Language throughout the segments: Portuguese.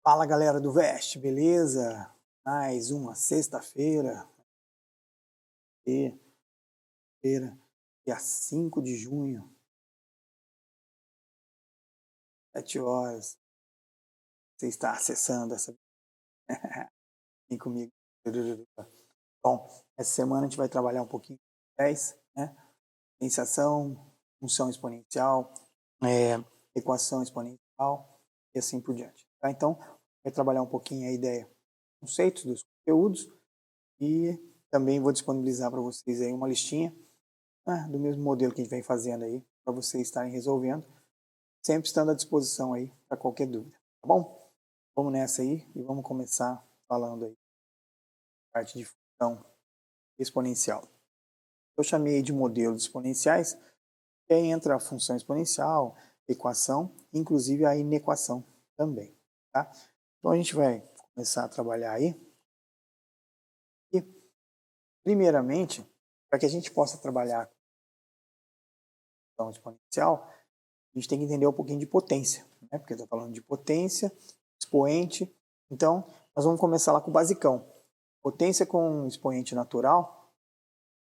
Fala galera do Veste, beleza? Mais uma sexta-feira, dia 5 de junho, 7 horas. Você está acessando essa. Vem comigo. Bom, essa semana a gente vai trabalhar um pouquinho com 10, né? Diferenciação, função exponencial, equação exponencial e assim por diante. Tá? Então, vai trabalhar um pouquinho a ideia, conceitos dos conteúdos e também vou disponibilizar para vocês aí uma listinha do mesmo modelo que a gente vem fazendo aí, para vocês estarem resolvendo, sempre estando à disposição aí para qualquer dúvida, tá bom? Vamos nessa aí e vamos começar falando aí parte de função exponencial. Eu chamei de modelos exponenciais, que aí entra a função exponencial, equação, inclusive a inequação também, tá? Então a gente vai começar a trabalhar aí. E, primeiramente, para que a gente possa trabalhar com função exponencial, a gente tem que entender um pouquinho de potência, né? Porque está falando de potência, expoente. Então, nós vamos começar lá com o basicão. Potência com expoente natural,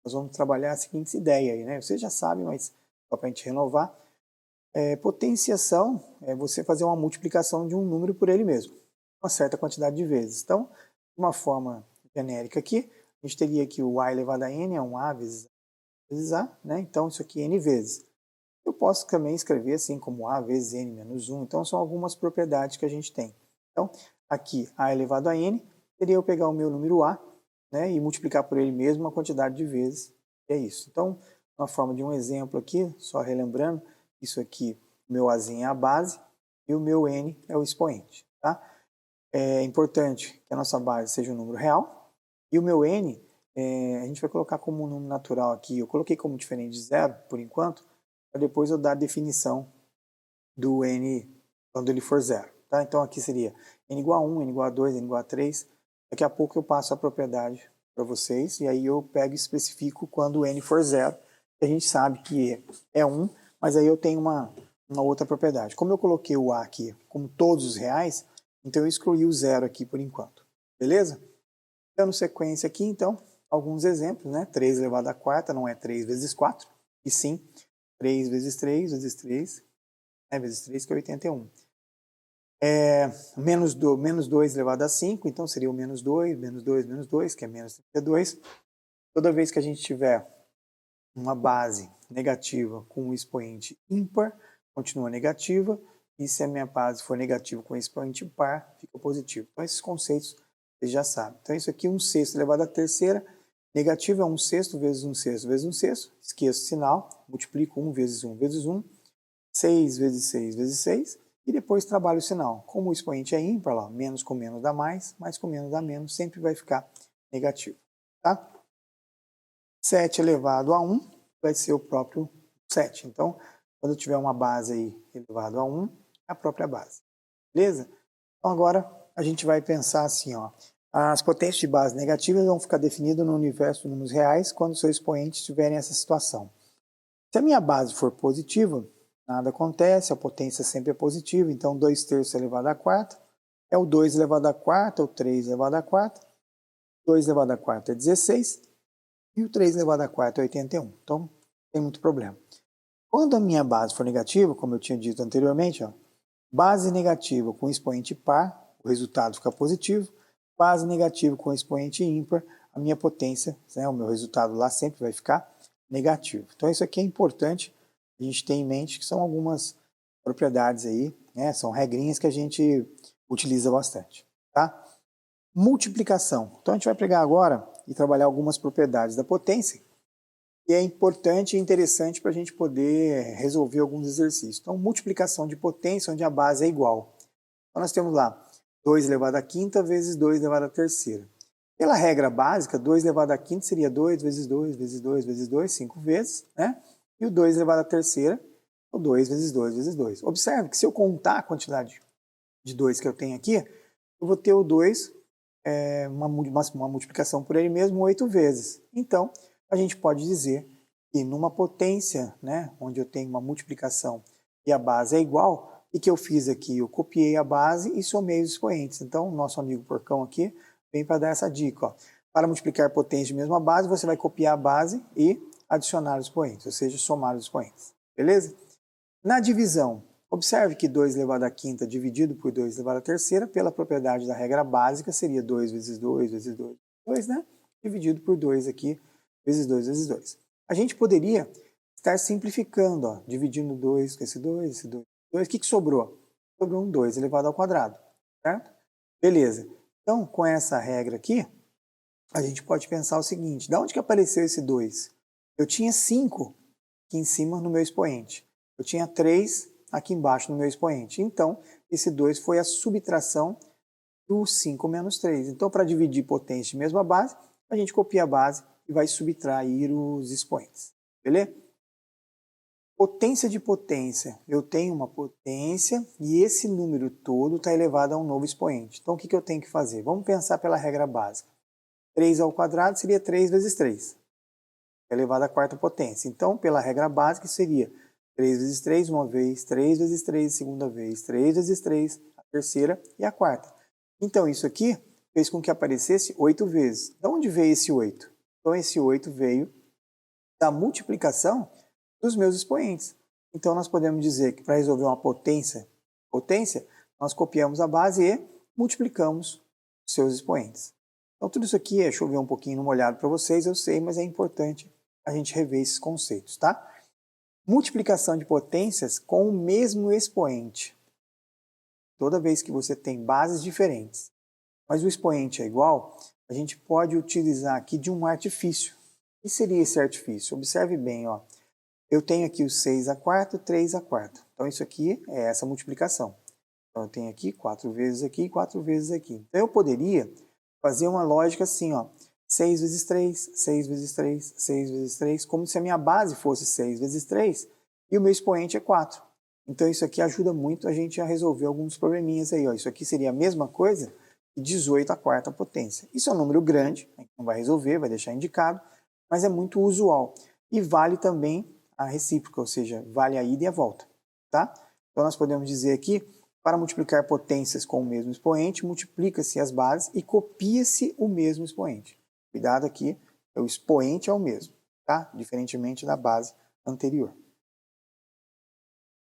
nós vamos trabalhar a seguinte ideia aí, né? Vocês já sabem, mas só para a gente renovar. Potenciação é você fazer uma multiplicação de um número por ele mesmo, uma certa quantidade de vezes. Então, de uma forma genérica aqui, a gente teria que o a elevado a n é um a vezes a, né? Então, isso aqui é n vezes. Eu posso também escrever assim como a vezes n menos 1. Então, são algumas propriedades que a gente tem. Então, aqui, a elevado a n, seria eu pegar o meu número a, né, e multiplicar por ele mesmo uma quantidade de vezes. É isso. Então, na forma de um exemplo aqui, só relembrando, isso aqui, o meu azinho é a base e o meu n é o expoente. Tá? É importante que a nossa base seja um número real e o meu n, a gente vai colocar como um número natural aqui. Eu coloquei como diferente de zero, por enquanto, para depois eu dar a definição do n quando ele for zero. Tá? Então aqui seria n igual a 1, n igual a 2, n igual a 3. Daqui a pouco eu passo a propriedade para vocês e aí eu pego e especifico quando o n for zero. A gente sabe que é 1, mas aí eu tenho uma outra propriedade. Como eu coloquei o a aqui como todos os reais, então eu excluí o zero aqui por enquanto. Beleza? Dando sequência aqui, então, alguns exemplos, né? 3 elevado à quarta não é 3 vezes 4, e sim 3 vezes 3 vezes 3, vezes 3, que é 81. Menos 2 elevado a 5, então seria o menos 2, menos 2, menos 2, que é menos 32. Toda vez que a gente tiver uma base negativa com um expoente ímpar, continua negativa, e se a minha base for negativa com um expoente par, fica positivo. Então esses conceitos vocês já sabem. Então isso aqui, 1/6 elevado à terceira, negativo é 1/6 vezes 1/6 vezes 1/6, esqueço o sinal, multiplico 1 vezes 1 vezes 1, 6 vezes 6 vezes 6, e depois trabalho o sinal. Como o expoente é ímpar, lá, menos com menos dá mais com menos dá menos, sempre vai ficar negativo. Tá? 7 elevado a 1 vai ser o próprio 7. Então, quando eu tiver uma base aí elevado a 1, é a própria base. Beleza? Então, agora a gente vai pensar assim, ó. As potências de base negativas vão ficar definidas no universo de números reais quando seus expoentes estiverem nessa situação. Se a minha base for positiva, nada acontece, a potência sempre é positiva, então 2/3 elevado à quarta é o 2 elevado à quarta, o 3 elevado à quarta, 2 elevado à quarta é 16, e o 3 elevado à quarta é 81. Então, não tem muito problema. Quando a minha base for negativa, como eu tinha dito anteriormente, ó, base negativa com expoente par, o resultado fica positivo. Base negativa com expoente ímpar, a minha potência, né, o meu resultado lá sempre vai ficar negativo. Então isso aqui é importante a gente ter em mente, que são algumas propriedades aí, né, são regrinhas que a gente utiliza bastante. Tá? Multiplicação. Então a gente vai pegar agora e trabalhar algumas propriedades da potência, que é importante e interessante para a gente poder resolver alguns exercícios. Então, multiplicação de potência, onde a base é igual. Então, nós temos lá 2 elevado à quinta vezes 2 elevado à terceira. Pela regra básica, 2 elevado à quinta seria 2 vezes 2 vezes 2 vezes 2, 5 vezes, né? E o 2 elevado à terceira, o 2 vezes 2 vezes 2. Observe que se eu contar a quantidade de 2 que eu tenho aqui, eu vou ter o 2, uma multiplicação por ele mesmo 8 vezes. Então, a gente pode dizer que numa potência, né, onde eu tenho uma multiplicação e a base é igual, O que eu fiz aqui? Eu copiei a base e somei os expoentes. Então, o nosso amigo porcão aqui vem para dar essa dica. Ó. Para multiplicar potência de mesma base, você vai copiar a base e adicionar os expoentes, ou seja, somar os expoentes. Beleza? Na divisão, observe que 2 elevado à quinta dividido por 2 elevado à terceira, pela propriedade da regra básica, seria 2 vezes 2 vezes 2 vezes 2, né? Dividido por 2 aqui, vezes 2 vezes 2. A gente poderia estar simplificando, ó, dividindo 2 com esse 2, esse 2, 2. O que sobrou? Sobrou um 2 elevado ao quadrado, certo? Beleza. Então, com essa regra aqui, a gente pode pensar o seguinte, de onde que apareceu esse 2? Eu tinha 5 aqui em cima no meu expoente. Eu tinha 3 aqui embaixo no meu expoente. Então, esse 2 foi a subtração do 5 menos 3. Então, para dividir potência de mesma base, a gente copia a base e vai subtrair os expoentes. Beleza? Potência de potência. Eu tenho uma potência e esse número todo está elevado a um novo expoente. Então, o que eu tenho que fazer? Vamos pensar pela regra básica. 3 ao quadrado seria 3 vezes 3, elevado à quarta potência. Então, pela regra básica, seria 3 vezes 3 uma vez, 3 vezes 3 segunda vez, 3 vezes 3 a terceira e a quarta. Então, isso aqui fez com que aparecesse 8 vezes. De onde veio esse 8? Então, esse 8 veio da multiplicação dos meus expoentes. Então, nós podemos dizer que para resolver uma potência, nós copiamos a base e multiplicamos os seus expoentes. Então, tudo isso aqui é chover um pouquinho no molhado para vocês, eu sei, mas é importante a gente rever esses conceitos, tá? Multiplicação de potências com o mesmo expoente. Toda vez que você tem bases diferentes, mas o expoente é igual, a gente pode utilizar aqui de um artifício. O que seria esse artifício? Observe bem, ó. Eu tenho aqui o 6 a quarta, 3 a quarta. Então, isso aqui é essa multiplicação. Então, eu tenho aqui 4 vezes aqui e 4 vezes aqui. Então, eu poderia fazer uma lógica assim, ó. 6 vezes 3, 6 vezes 3, 6 vezes 3, como se a minha base fosse 6 vezes 3 e o meu expoente é 4. Então, isso aqui ajuda muito a gente a resolver alguns probleminhas aí, ó. Isso aqui seria a mesma coisa que 18 à quarta potência. Isso é um número grande, a gente não vai resolver, vai deixar indicado, mas é muito usual. E vale também a recíproca, ou seja, vale a ida e a volta, tá? Então, nós podemos dizer aqui, para multiplicar potências com o mesmo expoente, multiplica-se as bases e copia-se o mesmo expoente. Cuidado aqui, o expoente é o mesmo, tá? Diferentemente da base anterior.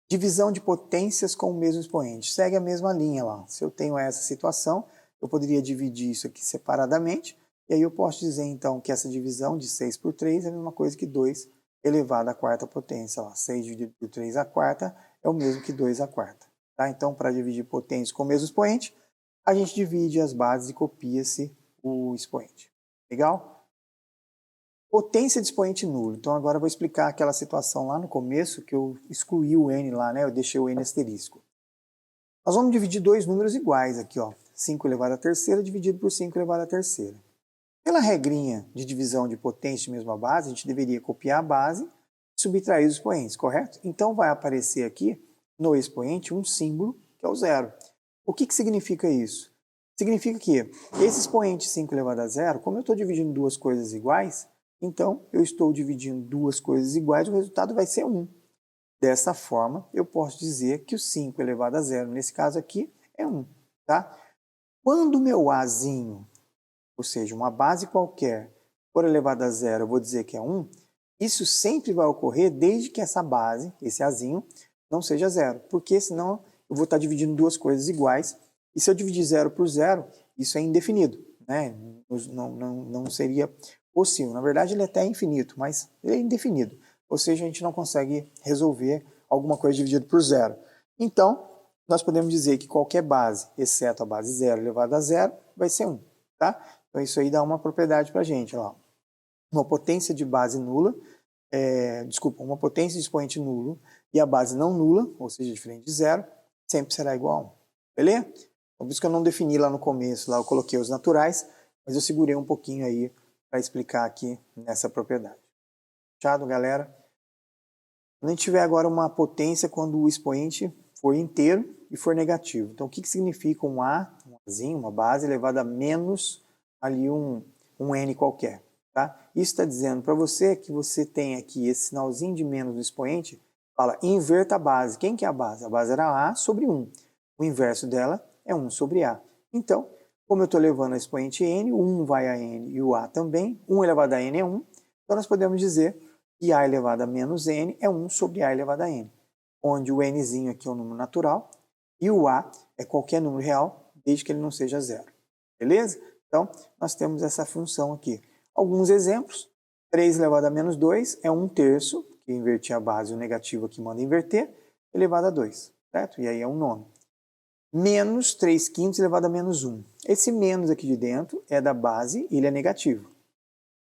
Divisão de potências com o mesmo expoente. Segue a mesma linha lá. Se eu tenho essa situação, eu poderia dividir isso aqui separadamente, e aí eu posso dizer então que essa divisão de 6 por 3 é a mesma coisa que 2 elevado à quarta potência. Lá. 6 dividido por 3 à quarta é o mesmo que 2 à quarta. Tá? Então, para dividir potências com o mesmo expoente, a gente divide as bases e copia-se o expoente. Legal? Potência de expoente nulo. Então agora eu vou explicar aquela situação lá no começo que eu excluí o n lá, né? Eu deixei o n asterisco. Nós vamos dividir dois números iguais aqui, ó. 5 elevado à terceira dividido por 5 elevado à terceira. Pela regrinha de divisão de potência de mesma base, a gente deveria copiar a base e subtrair os expoentes, correto? Então vai aparecer aqui no expoente um símbolo que é o zero. O que significa isso? Significa que esse expoente 5 elevado a zero, como eu estou dividindo duas coisas iguais, então eu estou dividindo duas coisas iguais, o resultado vai ser 1. Dessa forma, eu posso dizer que o 5 elevado a zero, nesse caso aqui, é 1. Tá? Quando o meu azinho, ou seja, uma base qualquer, for elevado a zero, eu vou dizer que é 1, isso sempre vai ocorrer desde que essa base, esse azinho, não seja zero, porque senão eu vou estar dividindo duas coisas iguais, e se eu dividir zero por zero, isso é indefinido, né? Não seria possível. Na verdade, ele é até infinito, mas ele é indefinido. Ou seja, a gente não consegue resolver alguma coisa dividida por zero. Então, nós podemos dizer que qualquer base, exceto a base zero elevado a zero, vai ser 1. Tá? Então, isso aí dá uma propriedade para a gente. Ó. Uma potência de base nula, uma potência de expoente nulo e a base não nula, ou seja, diferente de zero, sempre será igual a 1. Beleza? Então, por isso que eu não defini lá no começo, lá eu coloquei os naturais, mas eu segurei um pouquinho aí para explicar aqui nessa propriedade. Fechado, galera? Quando a gente tiver agora uma potência quando o expoente for inteiro e for negativo. Então, o que significa um A, um Azinho, uma base elevada a menos ali um N qualquer? Tá? Isso está dizendo para você que você tem aqui esse sinalzinho de menos no expoente Fala, inverta a base. Quem que é a base? A base era A sobre 1. O inverso dela é 1 sobre A. Então, como eu estou levando a expoente n, o 1 vai a n e o A também. 1 elevado a n é 1. Então, nós podemos dizer que A elevado a menos n é 1 sobre A elevado a n. Onde o nzinho aqui é um número natural e o A é qualquer número real, desde que ele não seja zero. Beleza? Então, nós temos essa função aqui. Alguns exemplos. 3 elevado a menos 2 é 1/3, que inverti a base, o negativo aqui manda inverter, elevado a 2, certo? E aí é um nome. Menos 3/5 elevado a menos 1. Esse menos aqui de dentro é da base, ele é negativo.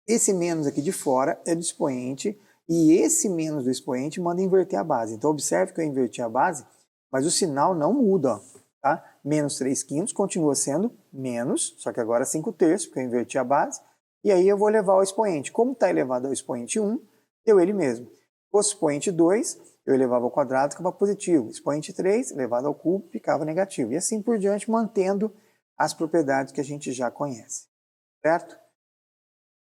Esse menos aqui de fora é do expoente, e esse menos do expoente manda inverter a base. Então, observe que eu inverti a base, mas o sinal não muda, ó, tá? Menos 3/5 continua sendo menos, só que agora 5/3, porque eu inverti a base, e aí eu vou levar ao expoente. Como está elevado ao expoente 1, deu ele mesmo. O expoente 2, eu elevava ao quadrado, ficava positivo. Expoente 3, elevado ao cubo, ficava negativo. E assim por diante, mantendo as propriedades que a gente já conhece. Certo?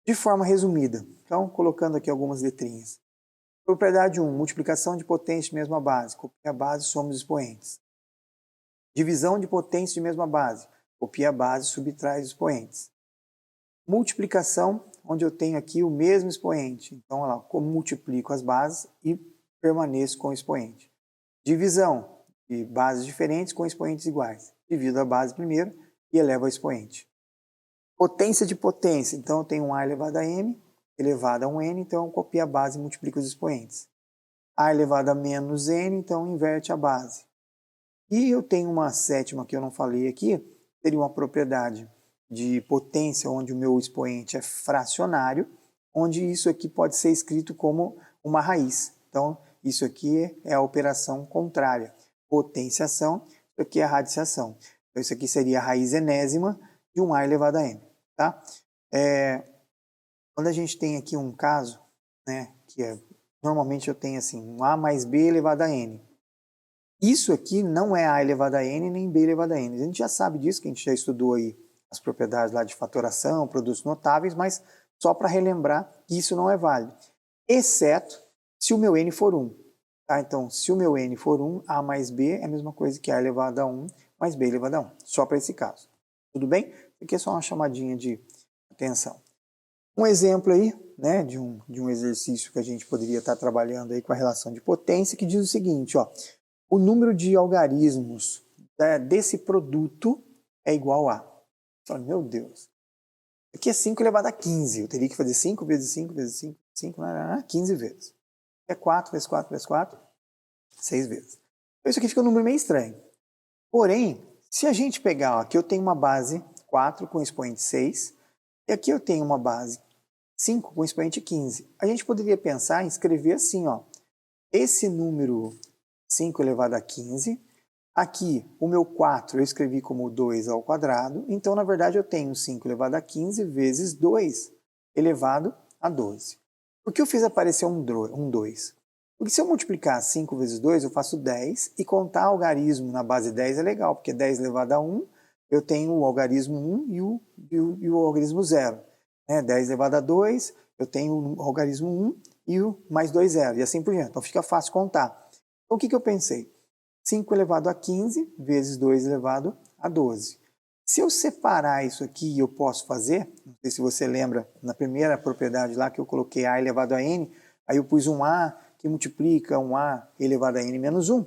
De forma resumida, então, colocando aqui algumas letrinhas. Propriedade 1, multiplicação de potência de mesma base. Copia a base, soma os expoentes. Divisão de potência de mesma base. Copia a base, subtrai os expoentes. Multiplicação, onde eu tenho aqui o mesmo expoente. Então, olha lá, como multiplico as bases e permaneço com o expoente. Divisão de bases diferentes com expoentes iguais. Divido a base primeiro e elevo ao expoente. Potência de potência, então eu tenho um A elevado a M, elevado a um N, então eu copio a base e multiplico os expoentes. A elevado a menos N, então inverte a base. E eu tenho uma sétima que eu não falei aqui, seria uma propriedade de potência, onde o meu expoente é fracionário, onde isso aqui pode ser escrito como uma raiz. Então, isso aqui é a operação contrária. Potenciação, isso aqui é a radiciação. Então, isso aqui seria a raiz enésima de um A elevado a M. Tá? Quando a gente tem aqui um caso, né, que normalmente eu tenho assim, um A mais B elevado a N. Isso aqui não é A elevado a N nem B elevado a N. A gente já sabe disso, que a gente já estudou aí as propriedades lá de fatoração, produtos notáveis, mas só para relembrar que isso não é válido. Exceto se o meu N for 1. Tá? Então, se o meu N for 1, A mais B é a mesma coisa que A elevado a 1 mais B elevado a 1. Só para esse caso. Tudo bem? Isso aqui é só uma chamadinha de atenção. Um exemplo aí, né, de um exercício que a gente poderia estar trabalhando aí com a relação de potência, que diz o seguinte, ó, o número de algarismos desse produto é igual a... Fala, meu Deus, aqui é 5 elevado a 15, eu teria que fazer 5 vezes 5 vezes 5, 5, 15 vezes. É 4 vezes 4 vezes 4, 6 vezes. Então isso aqui fica um número meio estranho. Porém, se a gente pegar, ó, aqui eu tenho uma base 4 com expoente 6, e aqui eu tenho uma base 5 com expoente 15. A gente poderia pensar em escrever assim, ó, esse número 5 elevado a 15, aqui o meu 4 eu escrevi como 2 ao quadrado, então na verdade eu tenho 5 elevado a 15 vezes 2 elevado a 12. Por que eu fiz aparecer um 2? Porque se eu multiplicar 5 vezes 2, eu faço 10, e contar algarismo na base 10 é legal, porque 10 elevado a 1, eu tenho o algarismo 1 e o algarismo 0. 10 elevado a 2, eu tenho o algarismo 1 e o mais 2, 0, e assim por diante. Então fica fácil contar. Então o que eu pensei? 5 elevado a 15 vezes 2 elevado a 12. Se eu separar isso aqui, eu posso fazer, não sei se você lembra, na primeira propriedade lá que eu coloquei A elevado a N, aí eu pus um A que multiplica um A elevado a N menos 1.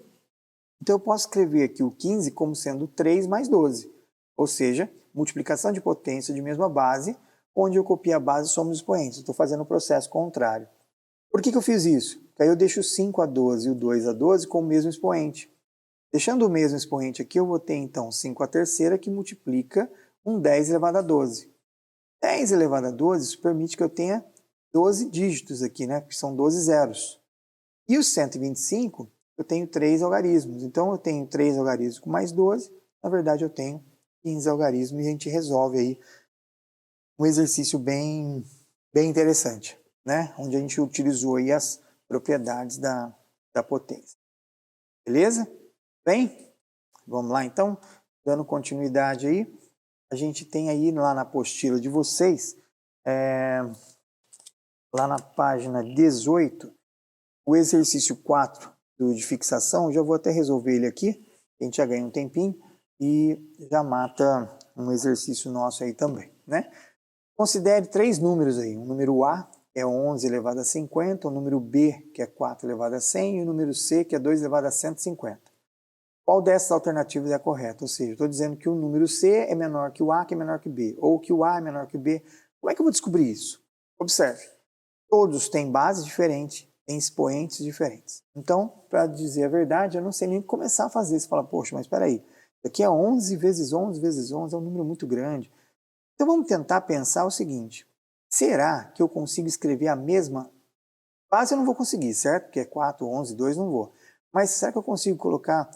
Então eu posso escrever aqui o 15 como sendo 3 mais 12, ou seja, multiplicação de potência de mesma base, onde eu copio a base e somo os expoentes. Estou fazendo o processo contrário. Por que eu fiz isso? Porque aí eu deixo o 5 a 12 e o 2 a 12 com o mesmo expoente. Deixando o mesmo expoente aqui, eu vou ter então 5 a terceira que multiplica um 10 elevado a 12. 10 elevado a 12, isso permite que eu tenha 12 dígitos aqui, né? Que são 12 zeros. E o 125, eu tenho 3 algarismos. Então eu tenho 3 algarismos com mais 12, na verdade eu tenho 15 algarismos e a gente resolve aí um exercício bem interessante, né? Onde a gente utilizou aí as propriedades da potência. Beleza? Bem, vamos lá então, dando continuidade aí, a gente tem aí lá na apostila de vocês, lá na página 18, O exercício 4 de fixação, eu já vou até resolver ele aqui, a gente já ganha um tempinho e já mata um exercício nosso aí também, né? Considere 3 números aí, o número A é 11 elevado a 50, o número B, que é 4 elevado a 100, e o número C, que é 2 elevado a 150. Qual dessas alternativas é a correta? Ou seja, estou dizendo que o número C é menor que o A, que é menor que o B, ou que o A é menor que o B. Como é que eu vou descobrir isso? Observe, todos têm base diferente, têm expoentes diferentes. Então, para dizer a verdade, eu não sei nem começar a fazer. Você fala, poxa, mas espera aí, isso aqui é 11 vezes 11 vezes 11, é um número muito grande. Então vamos tentar pensar o seguinte, será que eu consigo escrever a mesma base? Eu não vou conseguir, certo? Porque é 4, 11, 2, não vou. Mas será que eu consigo colocar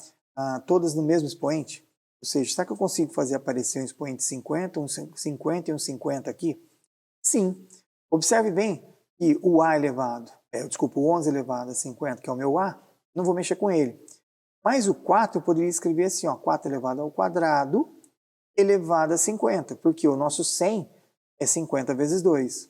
todas no mesmo expoente? Ou seja, será que eu consigo fazer aparecer um expoente 50, um 50 e um 50 aqui? Sim. Observe bem que o A elevado, o 11 elevado a 50, que é o meu A, não vou mexer com ele. Mas o 4 eu poderia escrever assim, ó, 4 elevado ao quadrado elevado a 50, porque o nosso 100 é 50 vezes 2.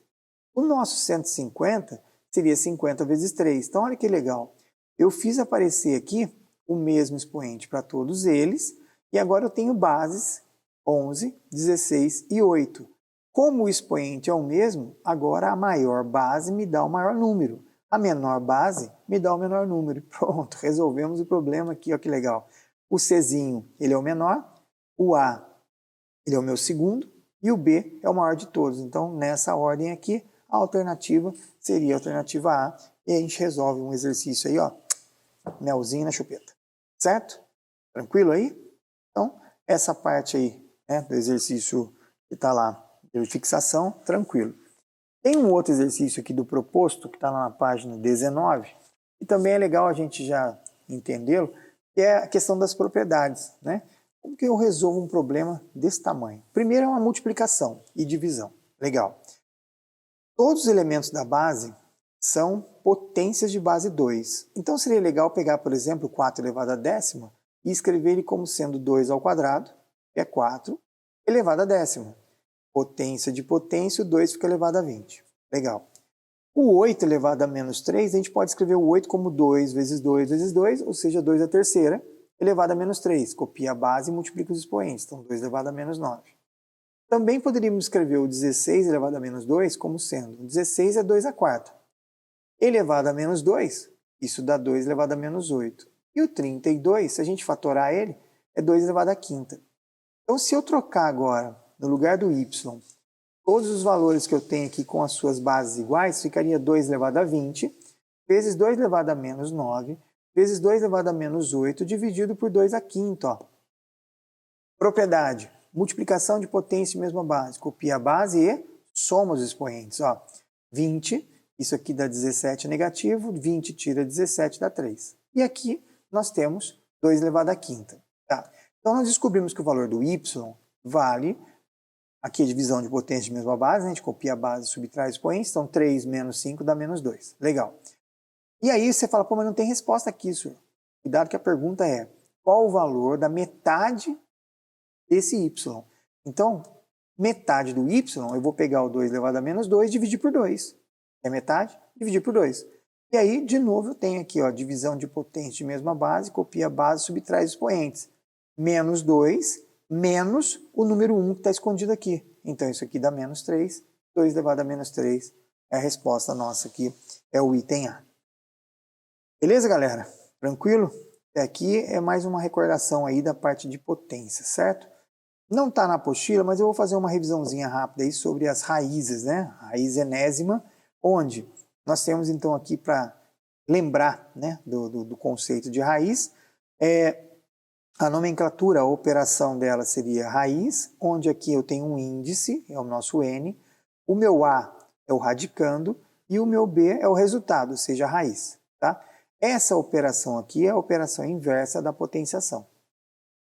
O nosso 150 seria 50 vezes 3. Então, olha que legal. Eu fiz aparecer aqui o mesmo expoente para todos eles, e agora eu tenho bases 11, 16 e 8. Como o expoente é o mesmo, agora a maior base me dá o maior número. A menor base me dá o menor número. Pronto, resolvemos o problema aqui, olha que legal. O Czinho, ele é o menor, o A, ele é o meu segundo, e o B é o maior de todos. Então, nessa ordem aqui, a alternativa seria a alternativa A, e a gente resolve um exercício aí, ó, melzinho na chupeta. Certo? Tranquilo aí? Então, essa parte aí, né, do exercício que está lá, de fixação, tranquilo. Tem um outro exercício aqui do proposto, que está lá na página 19, e também é legal a gente já entendê-lo, que é a questão das propriedades, né? Como que eu resolvo um problema desse tamanho? Primeiro é uma multiplicação e divisão. Legal. Todos os elementos da base são potências de base 2. Então seria legal pegar, por exemplo, 4 elevado a décima e escrever ele como sendo 2 ao quadrado, que é 4, elevado a décima. Potência de potência, o 2 fica elevado a 20. Legal. O 8 elevado a menos 3, a gente pode escrever o 8 como 2 vezes 2 vezes 2, ou seja, 2 à terceira, elevado a menos 3. Copia a base e multiplica os expoentes. Então, 2 elevado a menos 9. Também poderíamos escrever o 16 elevado a menos 2 como sendo 16 é 2 à quarta. Elevado a menos 2, isso dá 2 elevado a menos 8. E o 32, se a gente fatorar ele, é 2 elevado à quinta. Então, se eu trocar agora, no lugar do y, todos os valores que eu tenho aqui com as suas bases iguais, ficaria 2 elevado a 20, vezes 2 elevado a menos 9, vezes 2 elevado a menos 8, dividido por 2 à quinta. Ó. Propriedade, multiplicação de potência de mesma base. Copia a base e soma os expoentes. Ó. 20, isso aqui dá 17 negativo, 20 tira 17 dá 3. E aqui nós temos 2 elevado à quinta. Tá? Então nós descobrimos que o valor do y vale... Aqui a divisão de potência de mesma base, a gente copia a base e subtrai os expoentes, então 3 menos 5 dá menos 2. Legal. E aí você fala, pô, mas não tem resposta aqui, senhor. Cuidado que a pergunta é, qual o valor da metade desse y? Então, metade do y, eu vou pegar o 2 elevado a menos 2 e dividir por 2. É metade? Dividir por 2. E aí, de novo, eu tenho aqui, ó, divisão de potência de mesma base, copia a base e subtrai os expoentes. Menos 2 menos o número 1 que está escondido aqui. Então, isso aqui dá menos 3. 2 elevado a menos 3 é a resposta nossa aqui, é o item A. Beleza, galera? Tranquilo? Até aqui é mais uma recordação aí da parte de potência, certo? Não está na apostila, mas eu vou fazer uma revisãozinha rápida aí sobre as raízes, né? Raiz enésima, onde nós temos então aqui para lembrar, né, do conceito de raiz, a nomenclatura, a operação dela seria raiz, onde aqui eu tenho um índice, é o nosso N, o meu A é o radicando e o meu B é o resultado, ou seja, a raiz. Tá? Essa operação aqui é a operação inversa da potenciação.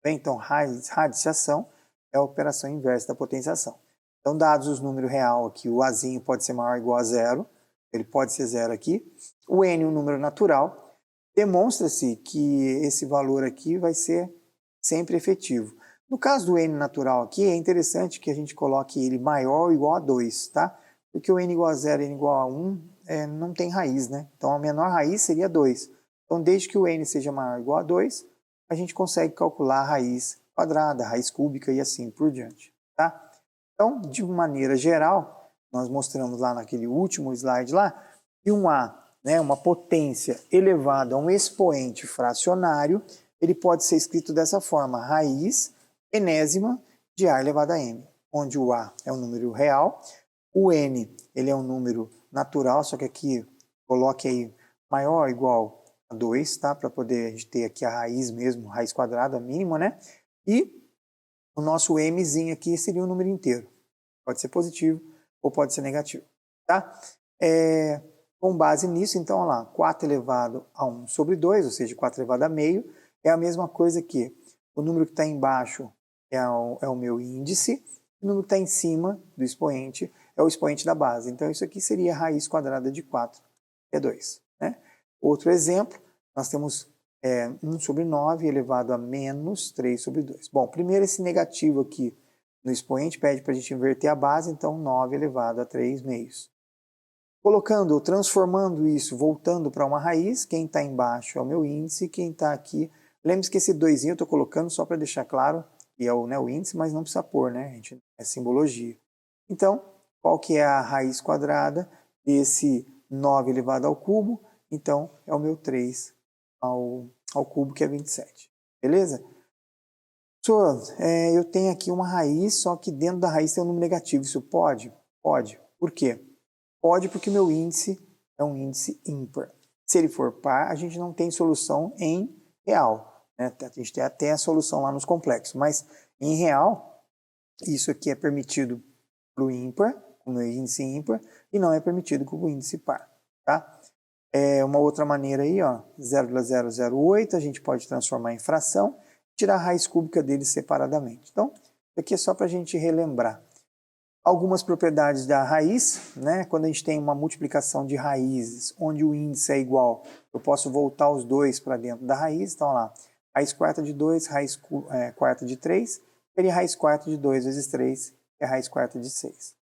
Bem, então, radiciação é a operação inversa da potenciação. Então, dados os números real aqui, o Azinho pode ser maior ou igual a zero, ele pode ser zero aqui, o N, um número natural, demonstra-se que esse valor aqui vai ser sempre efetivo. No caso do N natural aqui, é interessante que a gente coloque ele maior ou igual a 2, tá? Porque o N igual a 0 e N igual a 1 não tem raiz, né? Então a menor raiz seria 2. Então desde que o n seja maior ou igual a 2, a gente consegue calcular a raiz quadrada, a raiz cúbica e assim por diante, tá? Então, de maneira geral, nós mostramos lá naquele último slide lá, que um A, né, uma potência elevada a um expoente fracionário, ele pode ser escrito dessa forma, raiz enésima de A elevado a m, onde o A é um número real, o n ele é um número natural, só que aqui coloque aí maior ou igual a 2, tá? Para poder a gente ter aqui a raiz mesmo, raiz quadrada mínima, né? E o nosso mzinho aqui seria um número inteiro. Pode ser positivo ou pode ser negativo, tá? Com base nisso, então, olha lá, 4 elevado a 1 sobre 2, ou seja, 4 elevado a meio, é a mesma coisa que o número que está embaixo é o meu índice, o número que está em cima do expoente é o expoente da base. Então, isso aqui seria a raiz quadrada de 4, que é 2. Né? Outro exemplo, nós temos 1 sobre 9 elevado a menos 3 sobre 2. Bom, primeiro esse negativo aqui no expoente pede para a gente inverter a base, então 9 elevado a 3 meios. Colocando ou transformando isso, voltando para uma raiz, quem está embaixo é o meu índice, quem está aqui... Lembre-se que esse 2 eu estou colocando só para deixar claro que é o índice, mas não precisa pôr, né? A gente, é simbologia. Então, qual que é a raiz quadrada desse 9 elevado ao cubo? Então, é o meu 3 ao cubo, que é 27. Beleza? Eu tenho aqui uma raiz, só que dentro da raiz tem um número negativo. Isso pode? Pode. Por quê? Pode porque meu índice é um índice ímpar. Se ele for par, a gente não tem solução em real. Né? A gente tem até a solução lá nos complexos, mas em real, isso aqui é permitido para o ímpar, com o meu índice ímpar, e não é permitido com o índice par. Tá? Uma outra maneira aí, ó, 0,008, a gente pode transformar em fração, tirar a raiz cúbica dele separadamente. Então, isso aqui é só para a gente relembrar. Algumas propriedades da raiz, né? Quando a gente tem uma multiplicação de raízes, onde o índice é igual, eu posso voltar os dois para dentro da raiz. Então, lá, raiz quarta de 2, raiz quarta de 3, seria raiz quarta de 2 vezes 3, que é raiz quarta de 6.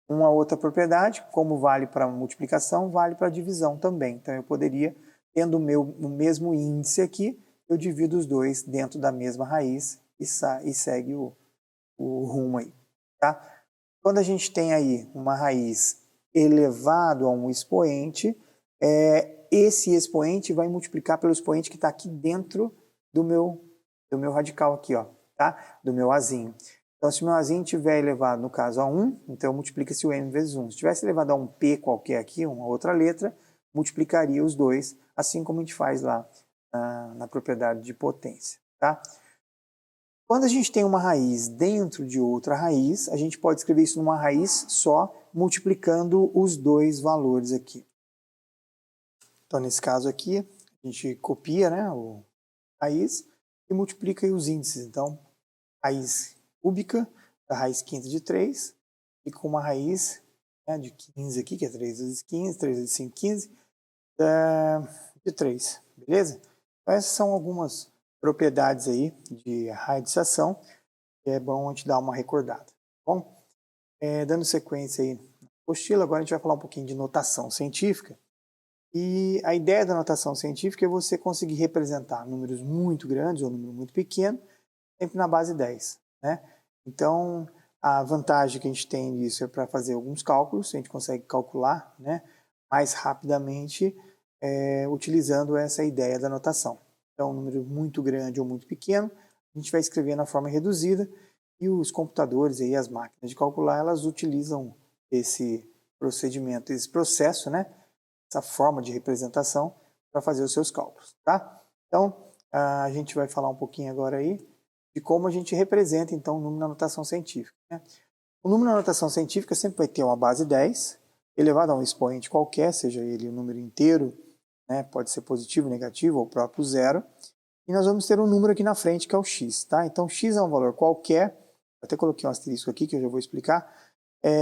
Uma outra propriedade, como vale para multiplicação, vale para divisão também. Então, eu poderia, tendo o mesmo índice aqui, eu divido os dois dentro da mesma raiz e segue o rumo aí, tá? Quando a gente tem aí uma raiz elevado a um expoente, esse expoente vai multiplicar pelo expoente que está aqui dentro do meu radical aqui, ó, tá? Do meu azinho. Então, se o meu azinho tiver elevado, no caso, a 1, então multiplica-se o m vezes 1. Se tivesse elevado a um p qualquer aqui, uma outra letra, multiplicaria os dois, assim como a gente faz lá na propriedade de potência, tá? Quando a gente tem uma raiz dentro de outra raiz, a gente pode escrever isso numa raiz só, multiplicando os dois valores aqui. Então, nesse caso aqui, a gente copia, né, a raiz e multiplica os índices. Então, raiz cúbica da raiz quinta de 3, e com uma raiz, né, de 15 aqui, que é 3 vezes 15, 3 vezes 5, 15, de 3, beleza? Então, essas são algumas propriedades aí de radiação, que é bom a gente dar uma recordada. Tá bom? Dando sequência aí na apostila, agora a gente vai falar um pouquinho de notação científica. E a ideia da notação científica é você conseguir representar números muito grandes ou número muito pequeno, sempre na base 10. Né? Então, a vantagem que a gente tem nisso é para fazer alguns cálculos, a gente consegue calcular, né, mais rapidamente utilizando essa ideia da notação. Então, um número muito grande ou muito pequeno, a gente vai escrever na forma reduzida, e os computadores e as máquinas de calcular, elas utilizam esse procedimento, esse processo, né, essa forma de representação para fazer os seus cálculos, tá? Então, a gente vai falar um pouquinho agora aí de como a gente representa, então, o número na notação científica. Né? O número na notação científica sempre vai ter uma base 10, elevado a um expoente qualquer, seja ele um número inteiro, né, pode ser positivo, negativo ou próprio zero, e nós vamos ter um número aqui na frente que é o x. Tá? Então, x é um valor qualquer, até coloquei um asterisco aqui que eu já vou explicar,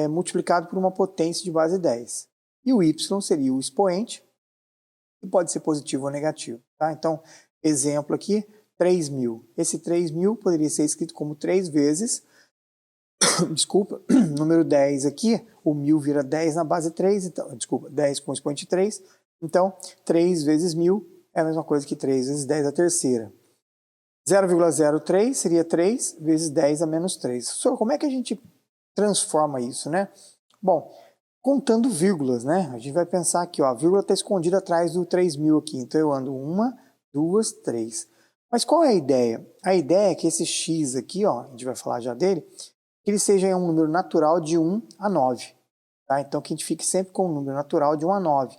multiplicado por uma potência de base 10. E o y seria o expoente, que pode ser positivo ou negativo. Tá? Então, exemplo aqui, 3.000. Esse 3.000 poderia ser escrito como 3 vezes desculpa, número 10 aqui, o 1000 vira 10 na base 3, então, desculpa, 10 com expoente 3, então 3 vezes 1000 é a mesma coisa que 3 vezes 10 a terceira. 0,03 seria 3 vezes 10 a menos 3. So, como é que a gente transforma isso, né? Bom, contando vírgulas, né? A gente vai pensar aqui, ó, a vírgula está escondida atrás do 3000 aqui, então eu ando 1, 2, 3. Mas qual é a ideia? A ideia é que esse x aqui, ó, a gente vai falar já dele, que ele seja um número natural de 1 a 9. Tá? Então que a gente fique sempre com um número natural de 1 a 9.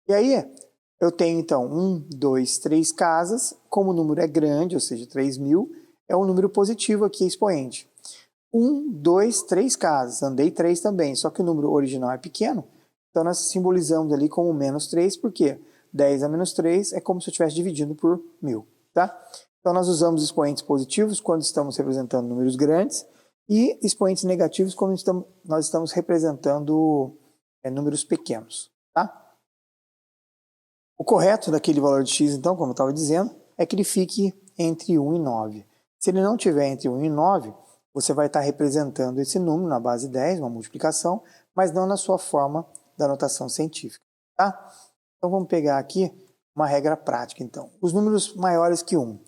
E aí eu tenho então 1, 2, 3 casas, como o número é grande, ou seja, 3000, é um número positivo aqui, expoente. 1, 2, 3 casas, andei 3 também, só que o número original é pequeno, então nós simbolizamos ali como menos 3, porque 10 a menos 3 é como se eu estivesse dividindo por 1000. Tá? Então nós usamos expoentes positivos quando estamos representando números grandes e expoentes negativos quando nós estamos representando números pequenos. Tá? O correto daquele valor de x, então, como eu estava dizendo, é que ele fique entre 1 e 9. Se ele não tiver entre 1 e 9, você vai estar representando esse número na base 10, uma multiplicação, mas não na sua forma da notação científica. Tá? Então vamos pegar aqui uma regra prática, então. Os números maiores que 1,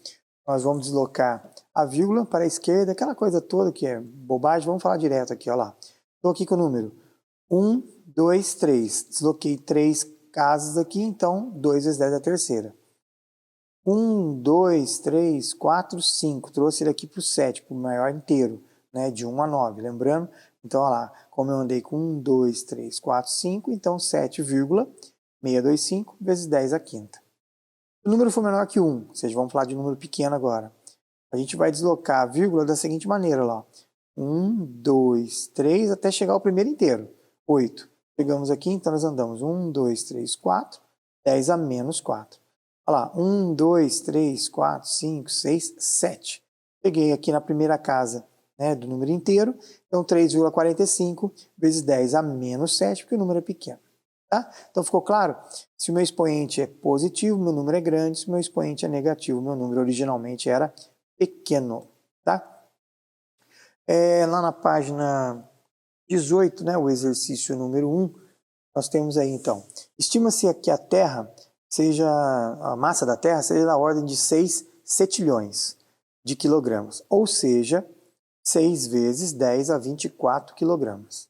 nós vamos deslocar a vírgula para a esquerda, aquela coisa toda que é bobagem, vamos falar direto aqui, ó lá. Estou aqui com o número 1, 2, 3. Desloquei 3 casas aqui, então 2 vezes 10 é a terceira. 1, 2, 3, 4, 5. Trouxe ele aqui para o 7, para o maior inteiro, né, de 1 a 9. Lembrando? Então, olha lá, como eu andei com 1, 2, 3, 4, 5, então 7,625 vezes 10 a quinta. Se o número for menor que 1, ou seja, vamos falar de um número pequeno agora, a gente vai deslocar a vírgula da seguinte maneira, lá. 1, 2, 3, até chegar ao primeiro inteiro, 8. Chegamos aqui, então nós andamos 1, 2, 3, 4, 10 a menos 4. Olha lá, 1, 2, 3, 4, 5, 6, 7. Cheguei aqui na primeira casa, né, do número inteiro, então 3,45 vezes 10 a menos 7, porque o número é pequeno. Tá? Então ficou claro? Se o meu expoente é positivo, meu número é grande, se o meu expoente é negativo, meu número originalmente era pequeno. Tá? Lá na página 18, né, o exercício número 1, nós temos aí então, estima-se que a Terra a massa da Terra seja da ordem de 6 cetilhões de quilogramas, ou seja, 6 vezes 10 a 24 quilogramas.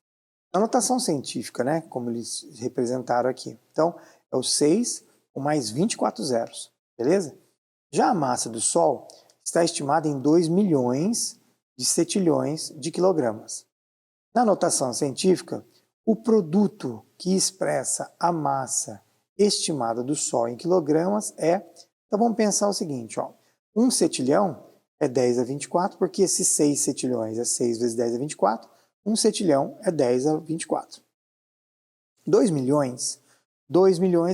Na notação científica, né, como eles representaram aqui, então é o 6 com mais 24 zeros, beleza? Já a massa do Sol está estimada em 2 milhões de cetilhões de quilogramas. Na notação científica, o produto que expressa a massa estimada do Sol em quilogramas é... Então vamos pensar o seguinte, ó, 1 cetilhão é 10 a 24, porque esses 6 cetilhões é 6 vezes 10 a 24, 1 cetilhão é 10 a 24. 2 milhões